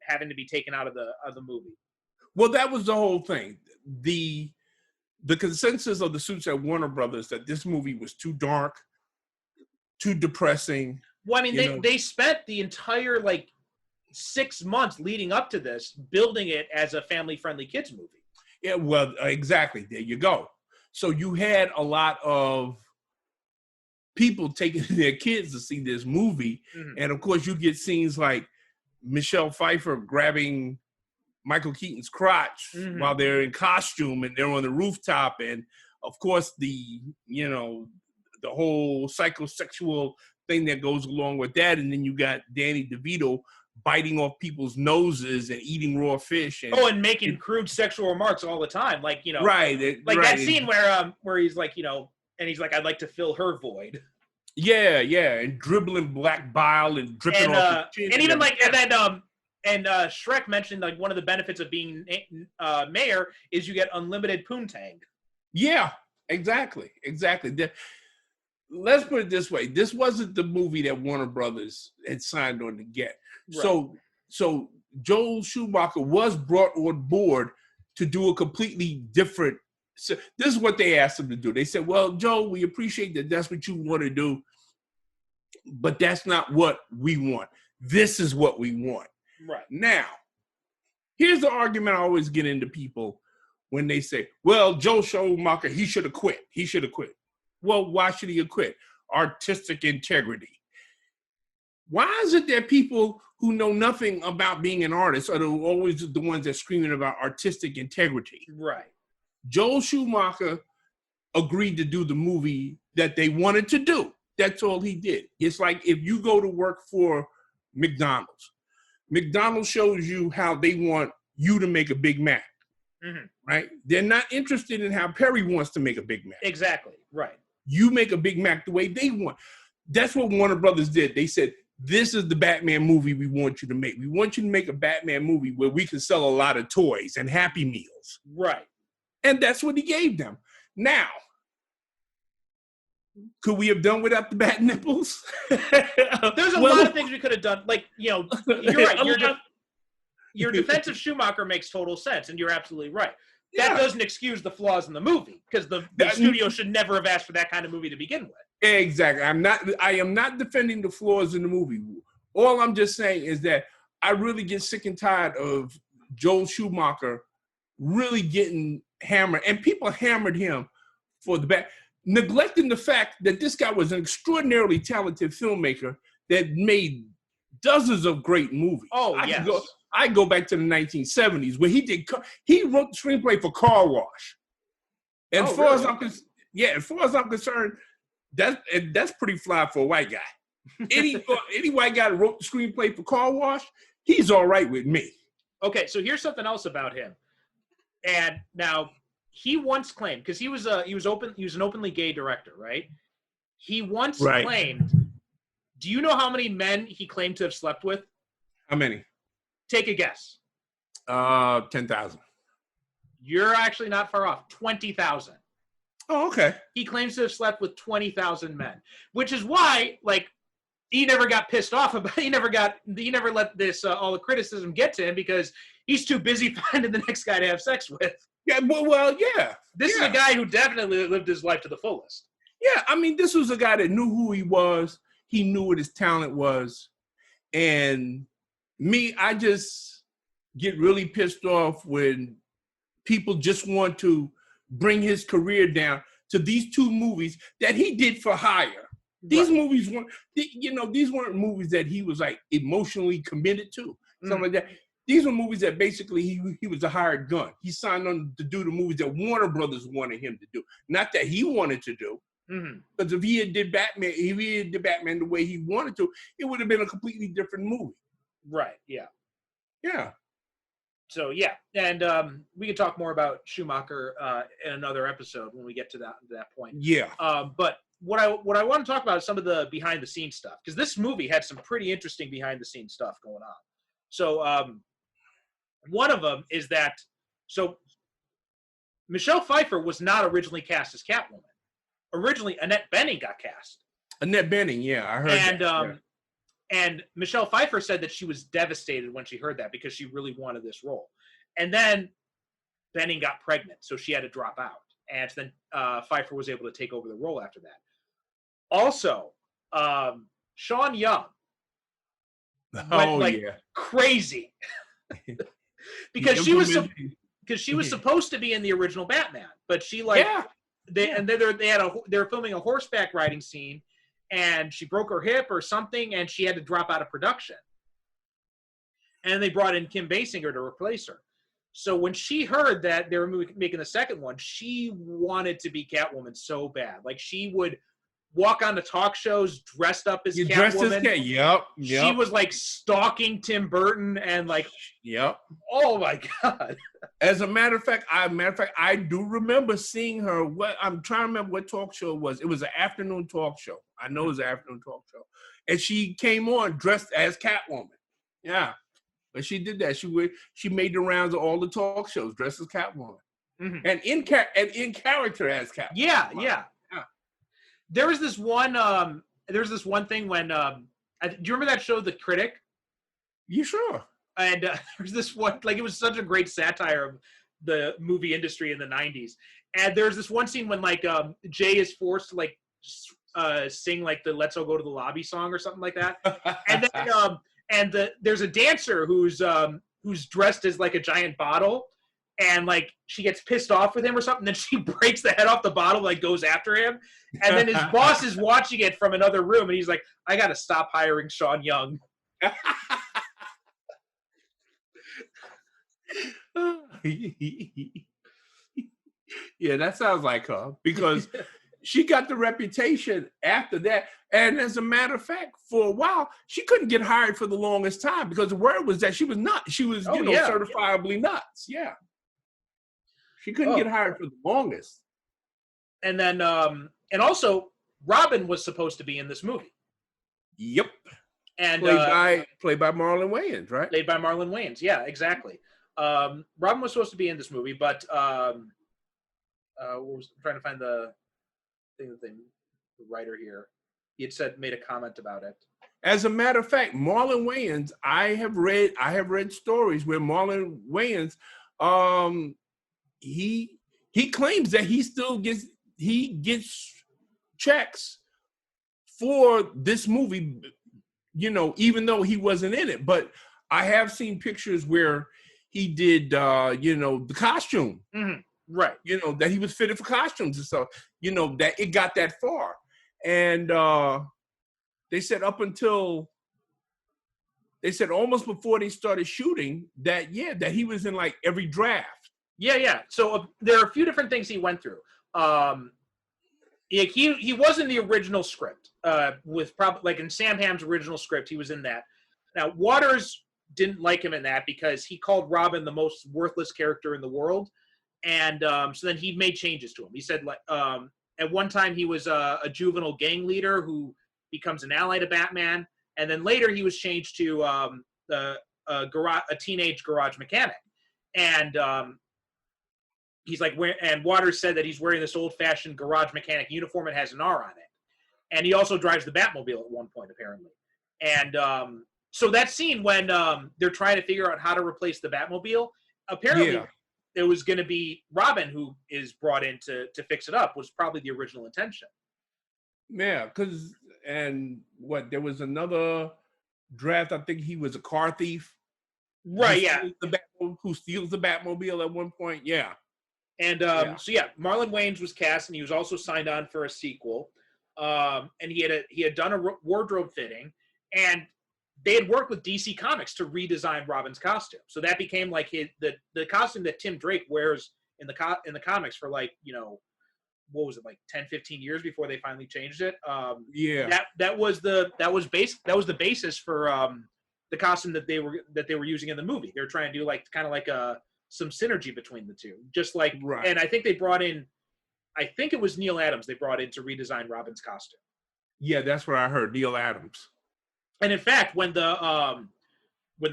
Speaker 4: having to be taken out of the movie.
Speaker 5: Well, that was the whole thing. The consensus of the suits at Warner Brothers that this movie was too dark, too depressing.
Speaker 4: Well, I mean, they spent the entire like 6 months leading up to this building it as a family-friendly kids movie.
Speaker 5: Yeah, well, exactly. There you go. So you had a lot of people taking their kids to see this movie, and of course, you get scenes like Michelle Pfeiffer grabbing Michael Keaton's crotch while they're in costume and they're on the rooftop, and of course the whole psychosexual thing that goes along with that, and then you got Danny DeVito biting off people's noses and eating raw fish
Speaker 4: and making crude sexual remarks all the time, that scene where he's like, and he's like, I'd like to fill her void.
Speaker 5: Yeah, and dribbling black bile and dripping off his chin.
Speaker 4: And even And Shrek mentioned like one of the benefits of being mayor is you get unlimited poontang. Yeah, exactly.
Speaker 5: Let's put it this way: this wasn't the movie that Warner Brothers had signed on to get. Right. So Joel Schumacher was brought on board to do a completely different. So this is what they asked him to do. They said, "Well, Joel, we appreciate that. That's what you want to do, but that's not what we want. This is what we want."
Speaker 4: Right.
Speaker 5: Now, here's the argument I always get into people when they say, well, Joel Schumacher, he should have quit. Well, why should he have quit? Artistic integrity. Why is it that people who know nothing about being an artist are always the ones that are screaming about artistic integrity?
Speaker 4: Right.
Speaker 5: Joel Schumacher agreed to do the movie that they wanted to do. That's all he did. It's like if you go to work for McDonald's shows you how they want you to make a Big Mac, right? They're not interested in how Perry wants to make a Big Mac.
Speaker 4: Exactly, right.
Speaker 5: You make a Big Mac the way they want. That's what Warner Brothers did. They said, this is the Batman movie we want you to make. We want you to make a Batman movie where we can sell a lot of toys and Happy Meals.
Speaker 4: Right.
Speaker 5: And that's what he gave them. Now, could we have done without the bat nipples?
Speaker 4: There's a lot of things we could have done. Like, you're right. Your defense of Schumacher makes total sense, and you're absolutely right. That doesn't excuse the flaws in the movie, because the studio should never have asked for that kind of movie to begin with.
Speaker 5: Exactly. I am not defending the flaws in the movie. All I'm just saying is that I really get sick and tired of Joel Schumacher really getting hammered, and people hammered him for the bad, neglecting the fact that this guy was an extraordinarily talented filmmaker that made dozens of great movies. I go back to the 1970s where he wrote the screenplay for Car Wash. And as far as I'm concerned, that's pretty fly for a white guy. Any white guy that wrote the screenplay for Car Wash, he's all right with me.
Speaker 4: Okay, so here's something else about him. And now he once claimed, because he was an openly gay director, right? He once claimed. Do you know how many men he claimed to have slept with?
Speaker 5: How many?
Speaker 4: Take a guess.
Speaker 5: 10,000.
Speaker 4: You're actually not far off. 20,000.
Speaker 5: Oh, okay.
Speaker 4: He claims to have slept with 20,000 men, which is why, like, he never got pissed off about. He never let this all the criticism get to him, because he's too busy finding the next guy to have sex with.
Speaker 5: Yeah, well, yeah.
Speaker 4: This is a guy who definitely lived his life to the fullest.
Speaker 5: Yeah, I mean, this was a guy that knew who he was. He knew what his talent was, and me, I just get really pissed off when people just want to bring his career down to these two movies that he did for hire. These movies weren't, these weren't movies that he was like emotionally committed to, something like that. These were movies that basically he was a hired gun. He signed on to do the movies that Warner Brothers wanted him to do, not that he wanted to do. Because if he had did Batman the way he wanted to, it would have been a completely different movie.
Speaker 4: Right. Yeah.
Speaker 5: Yeah.
Speaker 4: So yeah, and we can talk more about Schumacher in another episode when we get to that point.
Speaker 5: Yeah.
Speaker 4: But what I want to talk about is some of the behind the scenes stuff, because this movie had some pretty interesting behind the scenes stuff going on. So one of them is that Michelle Pfeiffer was not originally cast as Catwoman. Originally, Annette Bening got cast.
Speaker 5: Annette Bening, yeah, I heard that.
Speaker 4: And Michelle Pfeiffer said that she was devastated when she heard that, because she really wanted this role. And then Bening got pregnant, so she had to drop out. And then Pfeiffer was able to take over the role after that. Also, Sean Young went crazy because she was supposed to be in the original Batman, but she they were filming a horseback riding scene, and she broke her hip or something, and she had to drop out of production. And they brought in Kim Basinger to replace her. So when she heard that they were making the second one, she wanted to be Catwoman so bad. Like, she would walk on the talk shows dressed up as Catwoman.
Speaker 5: Yep.
Speaker 4: She was like stalking Tim Burton and like.
Speaker 5: Yep.
Speaker 4: Oh my God.
Speaker 5: As a matter of fact, I do remember seeing her. I'm trying to remember what talk show it was. It was an afternoon talk show. I know it was an afternoon talk show, and she came on dressed as Catwoman. Yeah, but she did that. She made the rounds of all the talk shows dressed as Catwoman, and in character as Catwoman.
Speaker 4: Yeah. There was this one. Thing when. Do you remember that show, The Critic?
Speaker 5: You sure?
Speaker 4: And there's this one, like, it was such a great satire of the movie industry in the 90s. And there's this one scene when, like, Jay is forced to, like, sing, like, the Let's All Go to the Lobby song or something like that. And then, there's a dancer who's dressed as, like, a giant bottle. And, like, she gets pissed off with him or something. Then she breaks the head off the bottle, like, goes after him. And then his boss is watching it from another room. And he's like, I got to stop hiring Sean Young.
Speaker 5: Yeah, that sounds like her, because she got the reputation after that. And as a matter of fact, for a while, she couldn't get hired for the longest time, because the word was that she was nuts. She was, certifiably nuts. Yeah. She couldn't get hired for the longest.
Speaker 4: And then, and also, Robin was supposed to be in this movie.
Speaker 5: Yep.
Speaker 4: And
Speaker 5: played by Marlon Wayans, right?
Speaker 4: Played by Marlon Wayans, yeah, exactly. Robin was supposed to be in this movie, but I'm trying to find the thing that the writer here. He had made a comment about it.
Speaker 5: As a matter of fact, Marlon Wayans, I have read stories where Marlon Wayans, he claims that he still gets checks for this movie, even though he wasn't in it. But I have seen pictures where he did, the costume,
Speaker 4: right?
Speaker 5: That he was fitted for costumes and stuff. That it got that far, and they said almost before they started shooting that he was in like every draft.
Speaker 4: Yeah. So there are a few different things he went through. He was in the original script with probably like in Sam Hamm's original script. He was in that. Now Waters didn't like him in that because he called Robin the most worthless character in the world, and so then he made changes to him. He said like at one time he was a juvenile gang leader who becomes an ally to Batman, and then later he was changed to a teenage garage mechanic, and he's like, and Waters said that he's wearing this old-fashioned garage mechanic uniform and has an R on it, and he also drives the Batmobile at one point apparently, and so that scene when they're trying to figure out how to replace the Batmobile, apparently it was going to be Robin who is brought in to fix it up, was probably the original intention.
Speaker 5: Yeah, there was another draft. I think he was a car thief.
Speaker 4: Right,
Speaker 5: who steals the Batmobile at one point. Yeah.
Speaker 4: And Marlon Wayans was cast, and he was also signed on for a sequel. And he had done a wardrobe fitting, and they had worked with DC Comics to redesign Robin's costume. So that became like the costume that Tim Drake wears in the comics for like, what was it, like 10, 15 years before they finally changed it. That was the basis for the costume that they were using in the movie. They were trying to do like kind of like some synergy between the two, just like right. And I think they brought in, I think it was Neil Adams they brought in to redesign Robin's costume.
Speaker 5: Yeah, that's what I heard, Neil Adams.
Speaker 4: And in fact, when the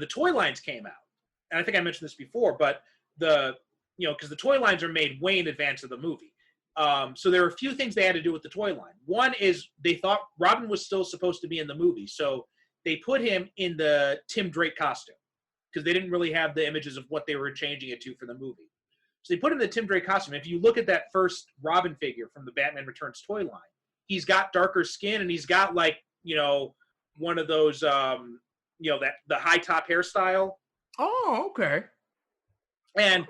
Speaker 4: toy lines came out, and I think I mentioned this before, but because the toy lines are made way in advance of the movie. So there are a few things they had to do with the toy line. One is they thought Robin was still supposed to be in the movie, so they put him in the Tim Drake costume because they didn't really have the images of what they were changing it to for the movie. So they put him in the Tim Drake costume. If you look at that first Robin figure from the Batman Returns toy line, he's got darker skin and he's got like, one of those, that the high top hairstyle.
Speaker 5: Oh, okay.
Speaker 4: And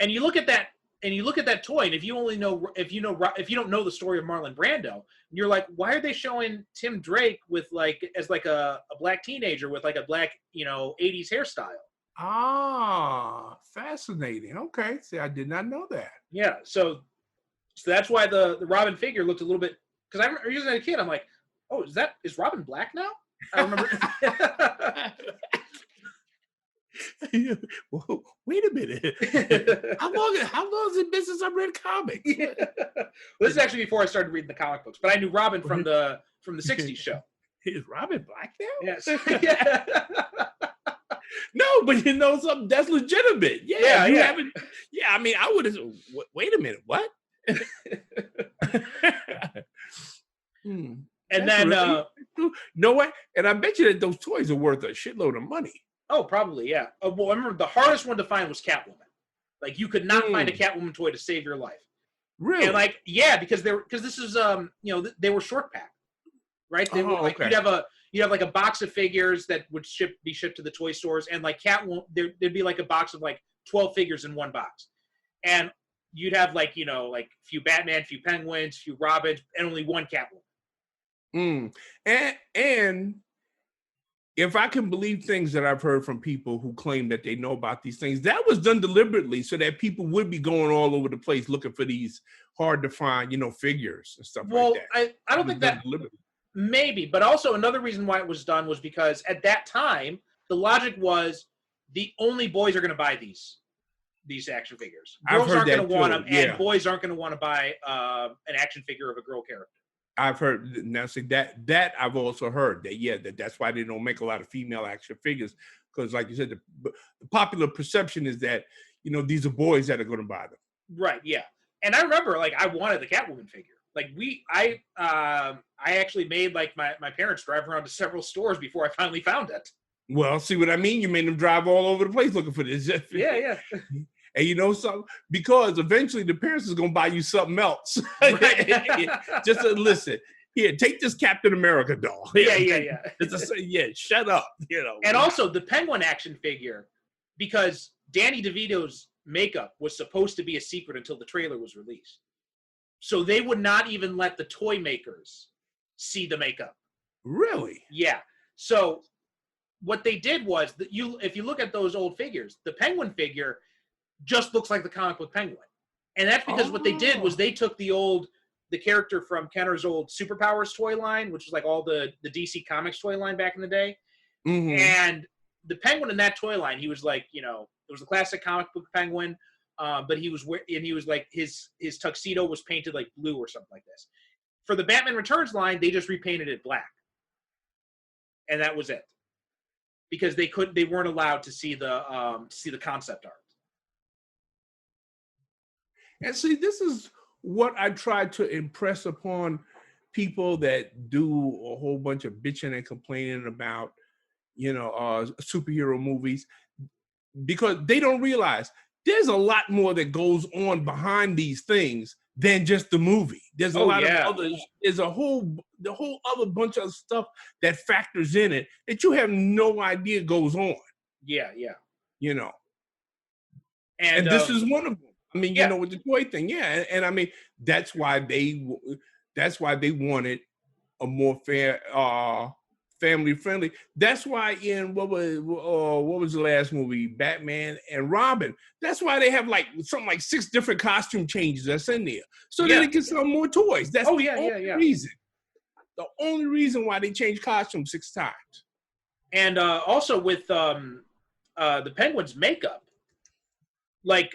Speaker 4: you look at that toy, and if you don't know the story of Marlon Brando, you're like, why are they showing Tim Drake with as a black teenager with like a black 80s hairstyle?
Speaker 5: Ah, fascinating. Okay, see, I did not know that.
Speaker 4: Yeah, so that's why the Robin figure looked a little bit, because I remember using it as a kid. I'm like, oh, is Robin black now? I remember.
Speaker 5: Whoa, wait a minute. How long has it been since I read comics?
Speaker 4: Yeah. Well, this is actually before I started reading the comic books, but I knew Robin from the 60s show.
Speaker 5: Is Robin black now?
Speaker 4: Yes. Yeah.
Speaker 5: No, but something that's legitimate. Yeah. I mean, I would have. Wait a minute. What?
Speaker 4: And then
Speaker 5: no way. And I bet you that those toys are worth a shitload of money.
Speaker 4: Oh, probably, yeah. Well, I remember the hardest one to find was Catwoman. Like, you could not find a Catwoman toy to save your life.
Speaker 5: Really?
Speaker 4: And because this is they were short pack, right? They were like, okay. You'd have like a box of figures that would be shipped to the toy stores, and like Catwoman, there'd be like a box of like 12 figures in one box, and you'd have like like a few Batman, few Penguins, few Robins, and only one Catwoman.
Speaker 5: And if I can believe things that I've heard from people who claim that they know about these things, that was done deliberately so that people would be going all over the place looking for these hard to find, figures and stuff like that.
Speaker 4: I don't think that maybe, but also another reason why it was done was because at that time, the logic was the only boys are going to buy these action figures. Girls aren't going to want them, and boys aren't going to want to buy an action figure of a girl character.
Speaker 5: I've heard now. See that I've also heard that's why they don't make a lot of female action figures, because, like you said, the popular perception is that these are boys that are going to buy them.
Speaker 4: Right. Yeah. And I remember, like, I wanted the Catwoman figure. Like, I actually made, like, my parents drive around to several stores before I finally found it.
Speaker 5: Well, see what I mean? You made them drive all over the place looking for this.
Speaker 4: Yeah.
Speaker 5: And you know something? Because eventually the parents is going to buy you something else.
Speaker 4: Right.
Speaker 5: Just listen. Here, take this Captain America doll.
Speaker 4: Yeah.
Speaker 5: Shut up. You know.
Speaker 4: And also the Penguin action figure, because Danny DeVito's makeup was supposed to be a secret until the trailer was released. So they would not even let the toy makers see the makeup.
Speaker 5: Really?
Speaker 4: Yeah. So what they did was that if you look at those old figures, the Penguin figure just looks like the comic book Penguin. And that's because what they did was they took the character from Kenner's old Superpowers toy line, which is like all the DC Comics toy line back in the day.
Speaker 5: Mm-hmm.
Speaker 4: And the Penguin in that toy line, he was like, it was a classic comic book Penguin, but he was like, his tuxedo was painted like blue or something like this. For the Batman Returns line, they just repainted it black. And that was it. Because they weren't allowed to see the concept art.
Speaker 5: And see, this is what I try to impress upon people that do a whole bunch of bitching and complaining about, superhero movies, because they don't realize there's a lot more that goes on behind these things than just the movie. There's a lot of others. There's the whole other bunch of stuff that factors in it that you have no idea goes on.
Speaker 4: Yeah.
Speaker 5: And this is one of them. I mean, with the toy thing, and I mean that's why they wanted a more fair, family friendly. That's why in what was the last movie, Batman and Robin? That's why they have like something like 6 different costume changes that's in there, so that they can sell more toys. That's the only reason. The only reason why they changed costumes 6 times.
Speaker 4: And also with the Penguin's makeup. Like,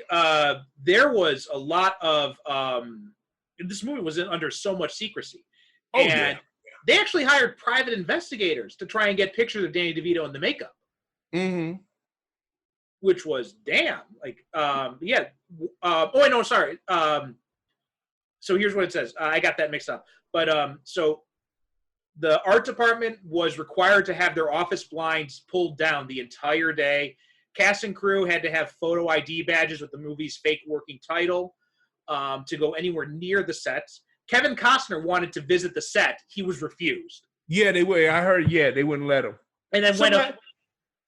Speaker 4: there was a lot of, this movie was under so much secrecy. They actually hired private investigators to try and get pictures of Danny DeVito in the makeup.
Speaker 5: Mm-hmm.
Speaker 4: Which was damn. Like, so here's what it says. I got that mixed up. But, so the art department was required to have their office blinds pulled down the entire day. Cast and crew had to have photo ID badges with the movie's fake working title to go anywhere near the sets. Kevin Costner wanted to visit the set. He was refused.
Speaker 5: Yeah, they were. I heard, they wouldn't let him.
Speaker 4: And then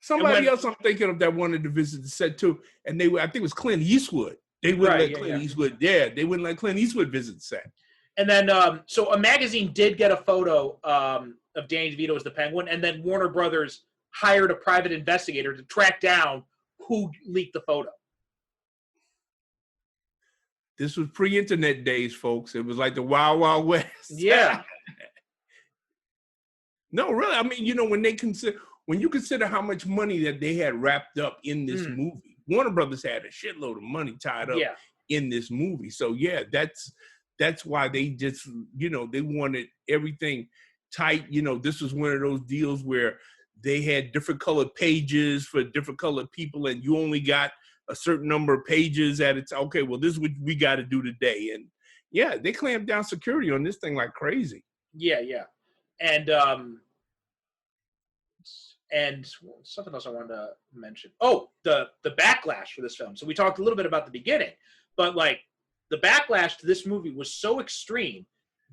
Speaker 5: somebody else I'm thinking of that wanted to visit the set too. And I think it was Clint Eastwood. They wouldn't let Clint Eastwood. Yeah, they wouldn't let Clint Eastwood visit the set.
Speaker 4: And then, so a magazine did get a photo of Danny DeVito as the Penguin, and then Warner Brothers hired a private investigator to track down who leaked the photo.
Speaker 5: This was pre-internet days, folks. It was like the Wild Wild West.
Speaker 4: Yeah.
Speaker 5: No, really. I mean, when you consider how much money that they had wrapped up in this movie, Warner Brothers had a shitload of money tied up in this movie. So that's why they just, they wanted everything tight. This was one of those deals where they had different colored pages for different colored people, and you only got a certain number of pages at it's okay. Well, this is what we got to do today, and they clamped down security on this thing like crazy.
Speaker 4: Yeah, and something else I wanted to mention. Oh, the backlash for this film. So we talked a little bit about the beginning, but like the backlash to this movie was so extreme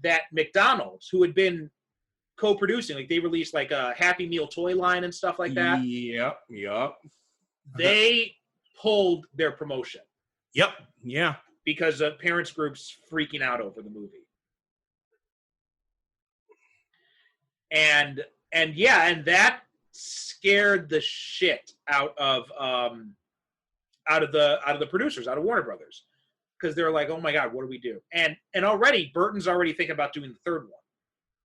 Speaker 4: that McDonald's, who had been co-producing, like they released like a Happy Meal toy line and stuff like that.
Speaker 5: Yep.
Speaker 4: They pulled their promotion.
Speaker 5: Yep. Yeah.
Speaker 4: Because of parents groups freaking out over the movie. And that scared the shit out of the producers, out of Warner Brothers. Because they're like, oh my God, what do we do? And already Burton's already thinking about doing the third one,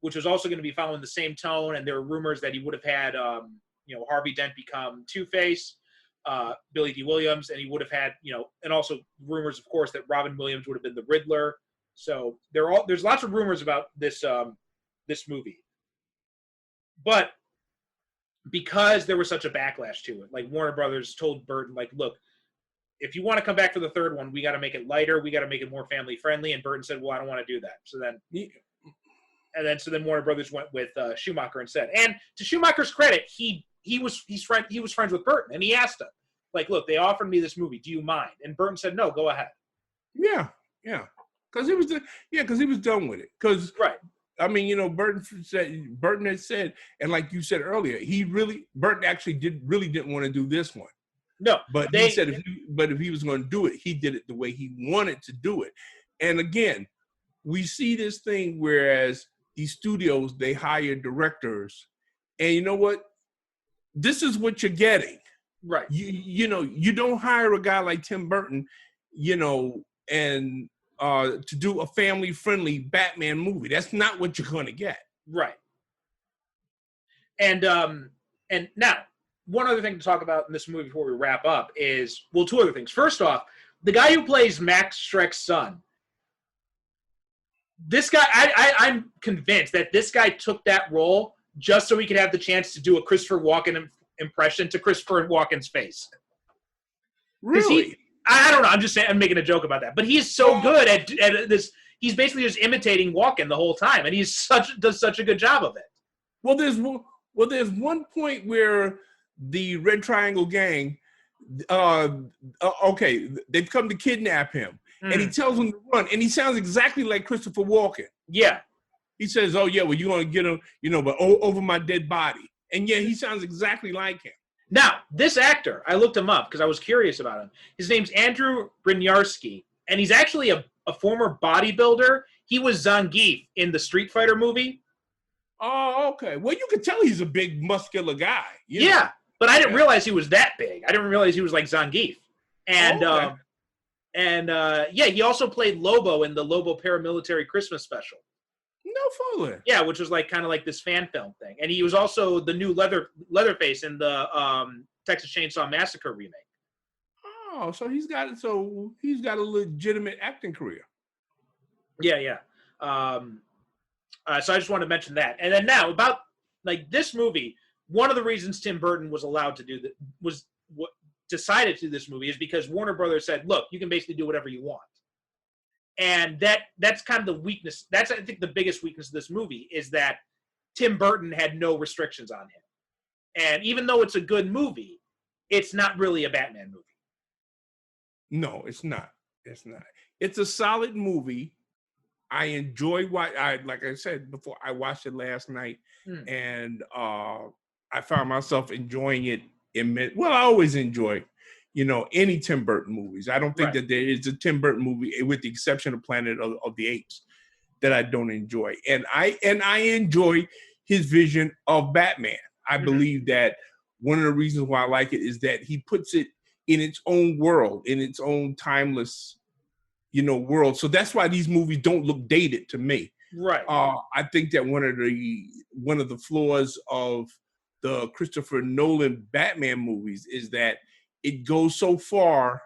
Speaker 4: which was also going to be following the same tone. And there were rumors that he would have had, Harvey Dent become Two-Face, Billy D. Williams, and he would have had, and also rumors, of course, that Robin Williams would have been the Riddler. So there's lots of rumors about this movie. But because there was such a backlash to it, like Warner Brothers told Burton, like, look, if you want to come back for the third one, we got to make it lighter. We got to make it more family friendly. And Burton said, well, I don't want to do that. So then Warner Brothers went with Schumacher instead. And to Schumacher's credit, he was friends with Burton, and he asked him, like, look, they offered me this movie. Do you mind? And Burton said, no, go ahead.
Speaker 5: Yeah. Because he was done with it. Because
Speaker 4: right.
Speaker 5: I mean, you know, Burton had said, and like you said earlier, Burton actually didn't want to do this one.
Speaker 4: No,
Speaker 5: but he said if he was going to do it, he did it the way he wanted to do it. And again, we see this thing whereas these studios, they hire directors, and you know what? This is what you're getting.
Speaker 4: Right.
Speaker 5: You know, you don't hire a guy like Tim Burton, you know, and to do a family-friendly Batman movie. That's not what you're going to get.
Speaker 4: Right. And now, one other thing to talk about in this movie before we wrap up is, well, two other things. First off, the guy who plays Max Schreck's son, this guy, I'm convinced that this guy took that role just so he could have the chance to do a Christopher Walken impression to Christopher Walken's face.
Speaker 5: Really?
Speaker 4: I don't know. I'm just saying. I'm making a joke about that. But he's so good at this. He's basically just imitating Walken the whole time, and does such a good job of it.
Speaker 5: Well, there's one point where the Red Triangle Gang, they've come to kidnap him, and he tells them to run, and he sounds exactly like Christopher Walken.
Speaker 4: Yeah.
Speaker 5: He says, "Oh yeah, well you're gonna get him, you know, but over my dead body," and yeah, he sounds exactly like him. Now,
Speaker 4: this actor, I looked him up because I was curious about him. His name's Andrew Brynjarski, and he's actually a former bodybuilder. He was Zangief in the Street Fighter movie.
Speaker 5: Oh, okay. Well, you can tell he's a big, muscular guy.
Speaker 4: Yeah, but I didn't realize he was that big. I didn't realize he was like Zangief. And, he also played Lobo in the Lobo Paramilitary Christmas Special.
Speaker 5: No fooling.
Speaker 4: Yeah, which was like kind of like this fan film thing. And he was also the new Leatherface in the Texas Chainsaw Massacre remake.
Speaker 5: Oh, so he's got a legitimate acting career.
Speaker 4: Yeah. So I just wanted to mention that. And then now about like this movie, one of the reasons Tim Burton was allowed to do that decided to do this movie is because Warner Brothers said, look, you can basically do whatever you want. And that's kind of the weakness. That's, I think, the biggest weakness of this movie is that Tim Burton had no restrictions on him. And even though it's a good movie, it's not really a Batman movie.
Speaker 5: No, it's not. It's not. It's a solid movie. I enjoy like I said before, I watched it last night, and I found myself enjoying it. I always enjoy, you know, any Tim Burton movies. I don't think that there is a Tim Burton movie, with the exception of Planet of the Apes, that I don't enjoy. And I enjoy his vision of Batman. I believe that one of the reasons why I like it is that he puts it in its own world, in its own timeless, you know, world. So that's why these movies don't look dated to me.
Speaker 4: Right.
Speaker 5: I think that one of the flaws of the Christopher Nolan Batman movies is that it goes so far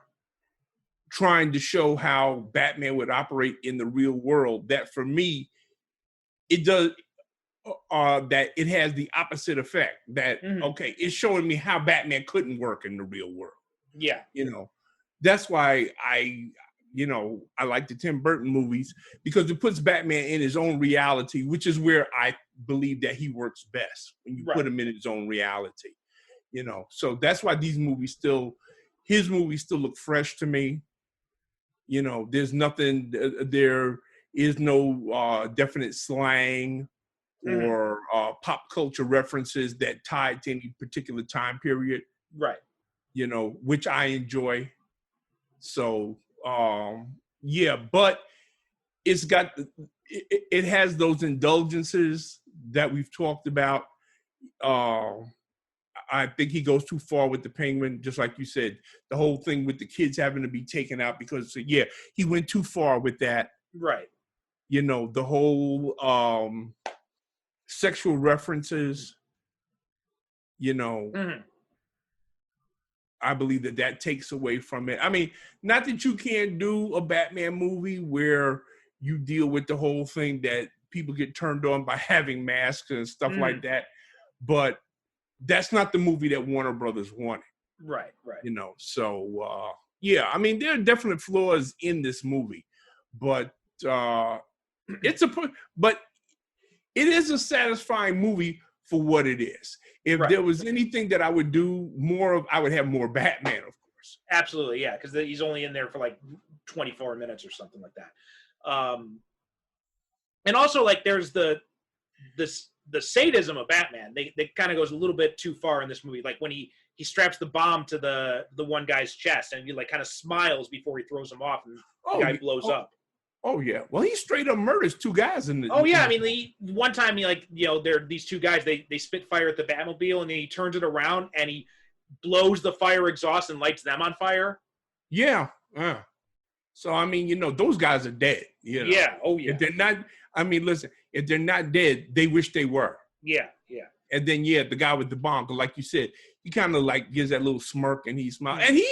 Speaker 5: trying to show how Batman would operate in the real world that for me, it does that it has the opposite effect. That okay, it's showing me how Batman couldn't work in the real world.
Speaker 4: Yeah.
Speaker 5: You know, that's why I like the Tim Burton movies, because it puts Batman in his own reality, which is where I believe that he works best, when you put him in his own reality. You know, so that's why his movies still look fresh to me. You know, there is no definite slang or pop culture references that tied to any particular time period.
Speaker 4: Right.
Speaker 5: You know, which I enjoy. So, but it has those indulgences that we've talked about. I think he goes too far with the Penguin, just like you said, the whole thing with the kids having to be taken out because, he went too far with that.
Speaker 4: Right.
Speaker 5: You know, the whole sexual references, you know, I believe that takes away from it. I mean, not that you can't do a Batman movie where you deal with the whole thing that people get turned on by having masks and stuff like that, but that's not the movie that Warner Brothers wanted.
Speaker 4: Right.
Speaker 5: You know, so Yeah, I mean, there are definite flaws in this movie, but it's but it is a satisfying movie for what it is. If there was anything that I would do more of, I would have more Batman, of course.
Speaker 4: Absolutely, yeah, because he's only in there for like 24 minutes or something like that. And also, like, there's the sadism of Batman. They kind of goes a little bit too far in this movie. Like when he straps the bomb to the one guy's chest, and he like kind of smiles before he throws him off, and the guy blows up.
Speaker 5: Oh yeah, well he straight up murders two guys in the.
Speaker 4: Oh yeah, I mean one time he like they're these two guys they spit fire at the Batmobile, and then he turns it around and he blows the fire exhaust and lights them on fire.
Speaker 5: Yeah. So I mean those guys are dead.
Speaker 4: Yeah. Oh yeah.
Speaker 5: If they're not, I mean listen, if they're not dead, they wish they were.
Speaker 4: Yeah.
Speaker 5: And then the guy with the bomb, like you said, he kind of like gives that little smirk and he smiles, and he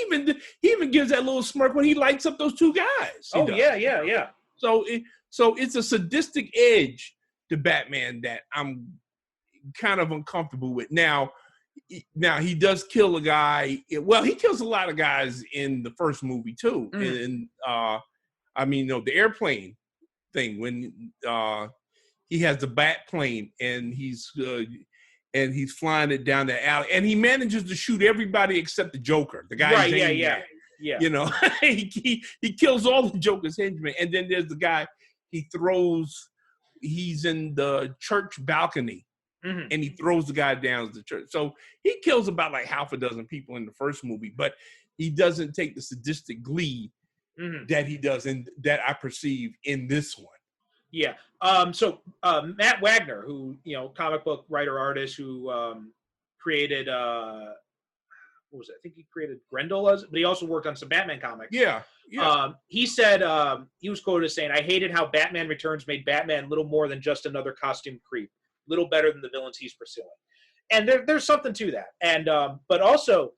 Speaker 5: even gives that little smirk when he lights up those two guys.
Speaker 4: Yeah.
Speaker 5: So it's a sadistic edge to Batman that I'm kind of uncomfortable with. Now he does kill a guy. Well, he kills a lot of guys in the first movie too. And I mean, the airplane thing when he has the bat plane and he's flying it down the alley, and he manages to shoot everybody except the Joker. The guy,
Speaker 4: right? Yeah.
Speaker 5: he kills all the Joker's henchmen, and then there's the guy he's in the church balcony, and he throws the guy down the church. So he kills about like half a dozen people in the first movie, but he doesn't take the sadistic glee that he does and that I perceive in this one.
Speaker 4: Yeah. So Matt Wagner, who comic book writer artist who created what was it? I think he created Grendel, but he also worked on some Batman comics.
Speaker 5: Yeah.
Speaker 4: He said he was quoted as saying, "I hated how Batman Returns made Batman little more than just another costume creep, little better than the villains he's pursuing." And there's something to that. And but also,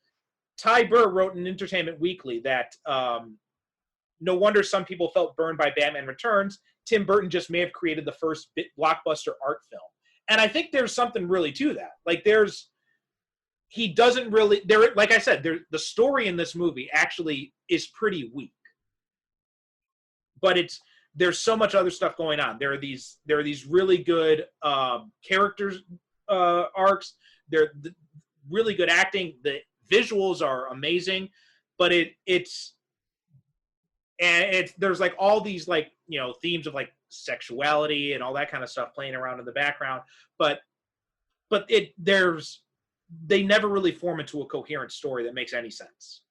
Speaker 4: Ty Burr wrote in Entertainment Weekly that no wonder some people felt burned by Batman Returns. Tim Burton just may have created the first blockbuster art film. And I think there's something really to that. Like he doesn't really, like I said, the story in this movie actually is pretty weak. But there's so much other stuff going on. There are these really good characters arcs. They're really good acting. The visuals are amazing, but there's like all these like themes of like sexuality and all that kind of stuff playing around in the background, but they never really form into a coherent story that makes any sense.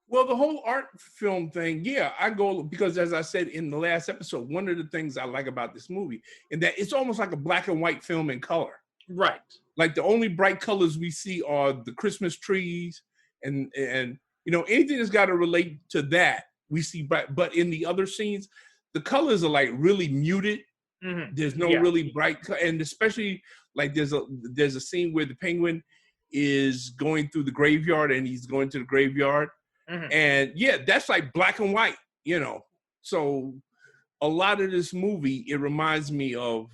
Speaker 5: Well, the whole art film thing, I go because as I said in the last episode, one of the things I like about this movie is that it's almost like a black and white film in color.
Speaker 4: Right.
Speaker 5: Like the only bright colors we see are the Christmas trees and anything that's got to relate to that we see bright. But in the other scenes, the colors are like really muted. There's no really bright, and especially like there's a scene where the Penguin is going through the graveyard and he's going to the graveyard. And that's like black and white, So a lot of this movie, it reminds me of,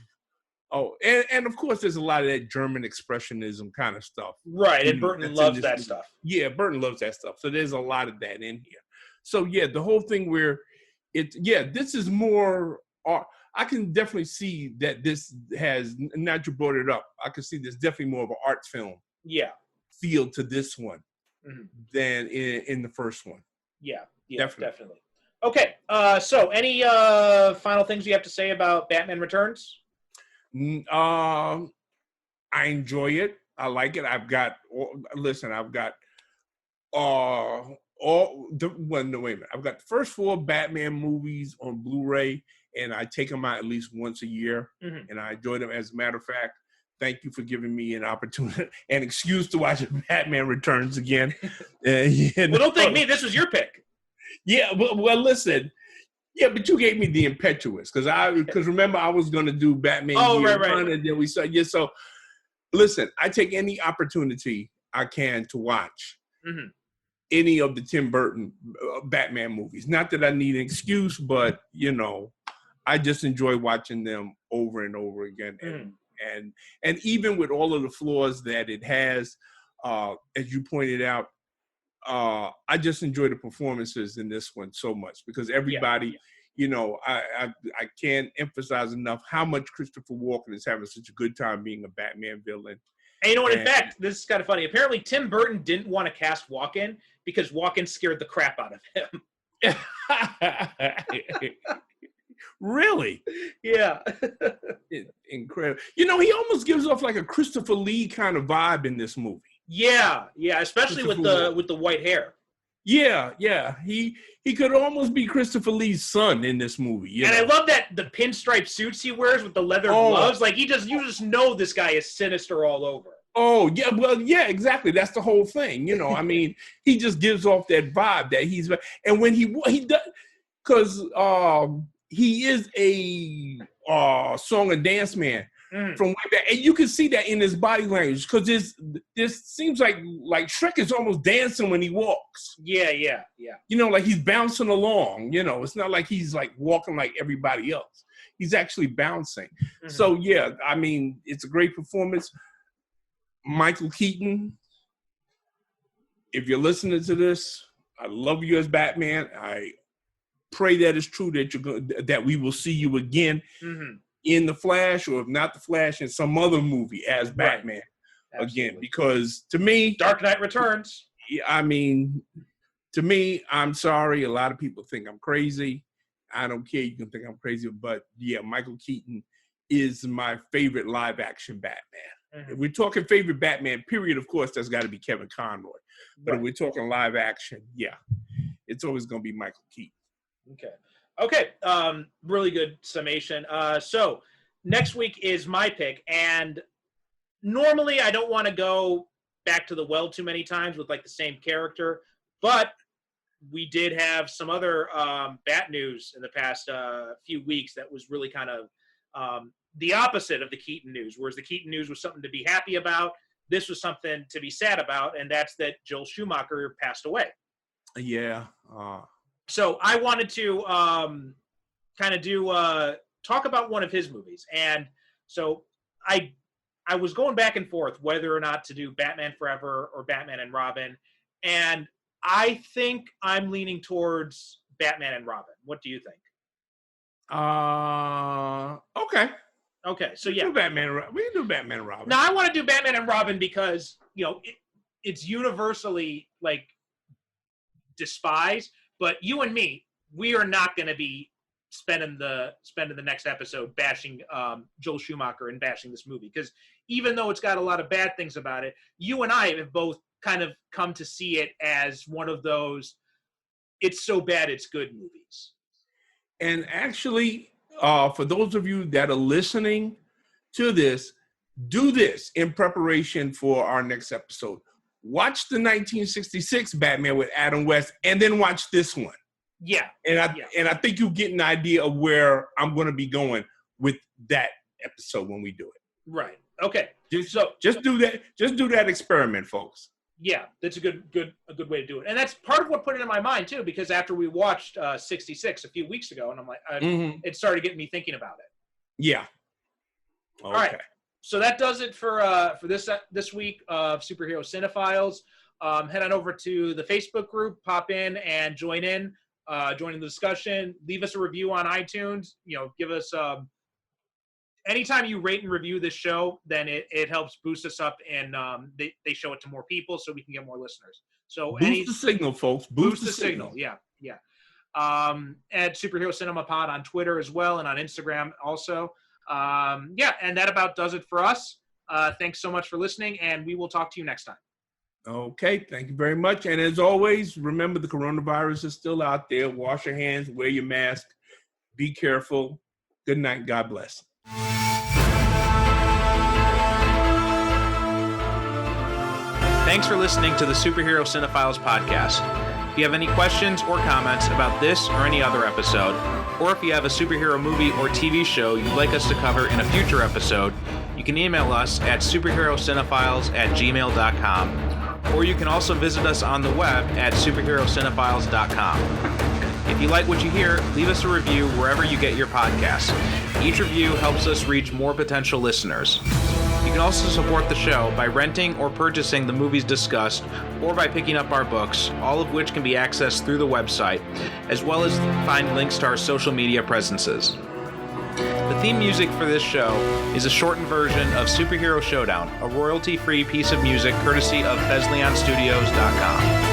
Speaker 5: and of course there's a lot of that German expressionism kind of stuff.
Speaker 4: Right, and Burton loves that stuff.
Speaker 5: Yeah, Burton loves that stuff. So there's a lot of that in here. So the whole thing where this is more art. I can definitely see that this has, now you brought it up, I can see there's definitely more of an art film feel to this one than in the first one. Yeah,
Speaker 4: definitely. Okay, so any final things you have to say about Batman Returns?
Speaker 5: I enjoy it. I like it. I've got wait a minute. I've got the first 4 Batman movies on Blu-ray, and I take them out at least once a year, and I enjoy them. As a matter of fact, thank you for giving me an opportunity, an excuse to watch Batman Returns again.
Speaker 4: Well, don't thank me. This was your pick.
Speaker 5: Yeah, well, listen. Yeah, but you gave me the impetuous because remember I was going to do Batman.
Speaker 4: Right.
Speaker 5: And then we saw so. Listen, I take any opportunity I can to watch any of the Tim Burton Batman movies. Not that I need an excuse, but I just enjoy watching them over and over again. And even with all of the flaws that it has, as you pointed out, I just enjoy the performances in this one so much because everybody, you know, I can't emphasize enough how much Christopher Walken is having such a good time being a Batman villain.
Speaker 4: And you know what? In fact, this is kind of funny. Apparently, Tim Burton didn't want to cast Walken because Walken scared the crap out of him.
Speaker 5: Really?
Speaker 4: Yeah.
Speaker 5: Incredible. You know, he almost gives off like a Christopher Lee kind of vibe in this movie.
Speaker 4: Yeah, especially with the white hair.
Speaker 5: Yeah. He could almost be Christopher Lee's son in this movie.
Speaker 4: I love that the pinstripe suits he wears with the leather gloves. Like you just know this guy is sinister all over.
Speaker 5: Oh yeah, well yeah, exactly. That's the whole thing. You know, I mean, he just gives off that vibe that he's, and when he does, because he is a song and dance man from way back, and you can see that in his body language because this seems like Shrek is almost dancing when he walks.
Speaker 4: Yeah.
Speaker 5: You know, like he's bouncing along. You know, it's not like he's like walking like everybody else. He's actually bouncing. Mm-hmm. So yeah, I mean, it's a great performance. Michael Keaton, if you're listening to this, I love you as Batman. I pray that it's true that that we will see you again in The Flash, or if not The Flash, in some other movie as Batman again. Because to me,
Speaker 4: Dark Knight Returns.
Speaker 5: I mean, to me, I'm sorry. A lot of people think I'm crazy. I don't care. You can think I'm crazy, but yeah, Michael Keaton is my favorite live action Batman. If we're talking favorite Batman, period, of course, that's got to be Kevin Conroy. But if we're talking live action, yeah, it's always going to be Michael Keaton.
Speaker 4: Okay. Really good summation. So next week is my pick. And normally I don't want to go back to the well too many times with like the same character. But we did have some other Bat news in the past few weeks that was really kind of the opposite of the Keaton news, whereas the Keaton news was something to be happy about. This was something to be sad about, and that's that Joel Schumacher passed away.
Speaker 5: Yeah.
Speaker 4: So I wanted to kind of talk about one of his movies. And so I was going back and forth whether or not to do Batman Forever or Batman and Robin. And I think I'm leaning towards Batman and Robin. What do you think?
Speaker 5: Okay.
Speaker 4: Okay, so
Speaker 5: we can do Batman and Robin.
Speaker 4: Now I want to do Batman and Robin because, you know, it's universally like despised, but you and me, we are not going to be spending the next episode bashing Joel Schumacher and bashing this movie, because even though it's got a lot of bad things about it, you and I have both kind of come to see it as one of those it's so bad it's good movies.
Speaker 5: And actually, for those of you that are listening to this, do this in preparation for our next episode. Watch the 1966 Batman with Adam West, and then watch this one.
Speaker 4: Yeah.
Speaker 5: And I think you'll get an idea of where I'm going to be going with that episode when we do it.
Speaker 4: Right. Okay.
Speaker 5: Just do that. Just do that experiment, folks.
Speaker 4: Yeah, that's a good way to do it. And that's part of what put it in my mind too, because after we watched 66 a few weeks ago, and I'm like, it started getting me thinking about it.
Speaker 5: Yeah. Okay.
Speaker 4: All right. So that does it for this week of Superhero Cinephiles. Head on over to the Facebook group, pop in and join in the discussion. Leave us a review on iTunes. You know, give us anytime you rate and review this show, then it helps boost us up, and they show it to more people so we can get more listeners. So
Speaker 5: boost the signal, folks. Boost the signal.
Speaker 4: Yeah. At Superhero Cinema Pod on Twitter as well, and on Instagram also. And that about does it for us. Thanks so much for listening, and we will talk to you next time.
Speaker 5: Okay, thank you very much. And as always, remember the coronavirus is still out there. Wash your hands, wear your mask, be careful. Good night. God bless.
Speaker 4: Thanks for listening to the Superhero Cinephiles podcast. If you have any questions or comments about this or any other episode, or if you have a superhero movie or TV show you'd like us to cover in a future episode, you can email us at superherocinephiles@gmail.com, or you can also visit us on the web at superherocinephiles.com. If you like what you hear, leave us a review wherever you get your podcasts. Each review helps us reach more potential listeners. You can also support the show by renting or purchasing the movies discussed, or by picking up our books, all of which can be accessed through the website, as well as find links to our social media presences. The theme music for this show is a shortened version of Superhero Showdown, a royalty-free piece of music courtesy of BesleonStudios.com.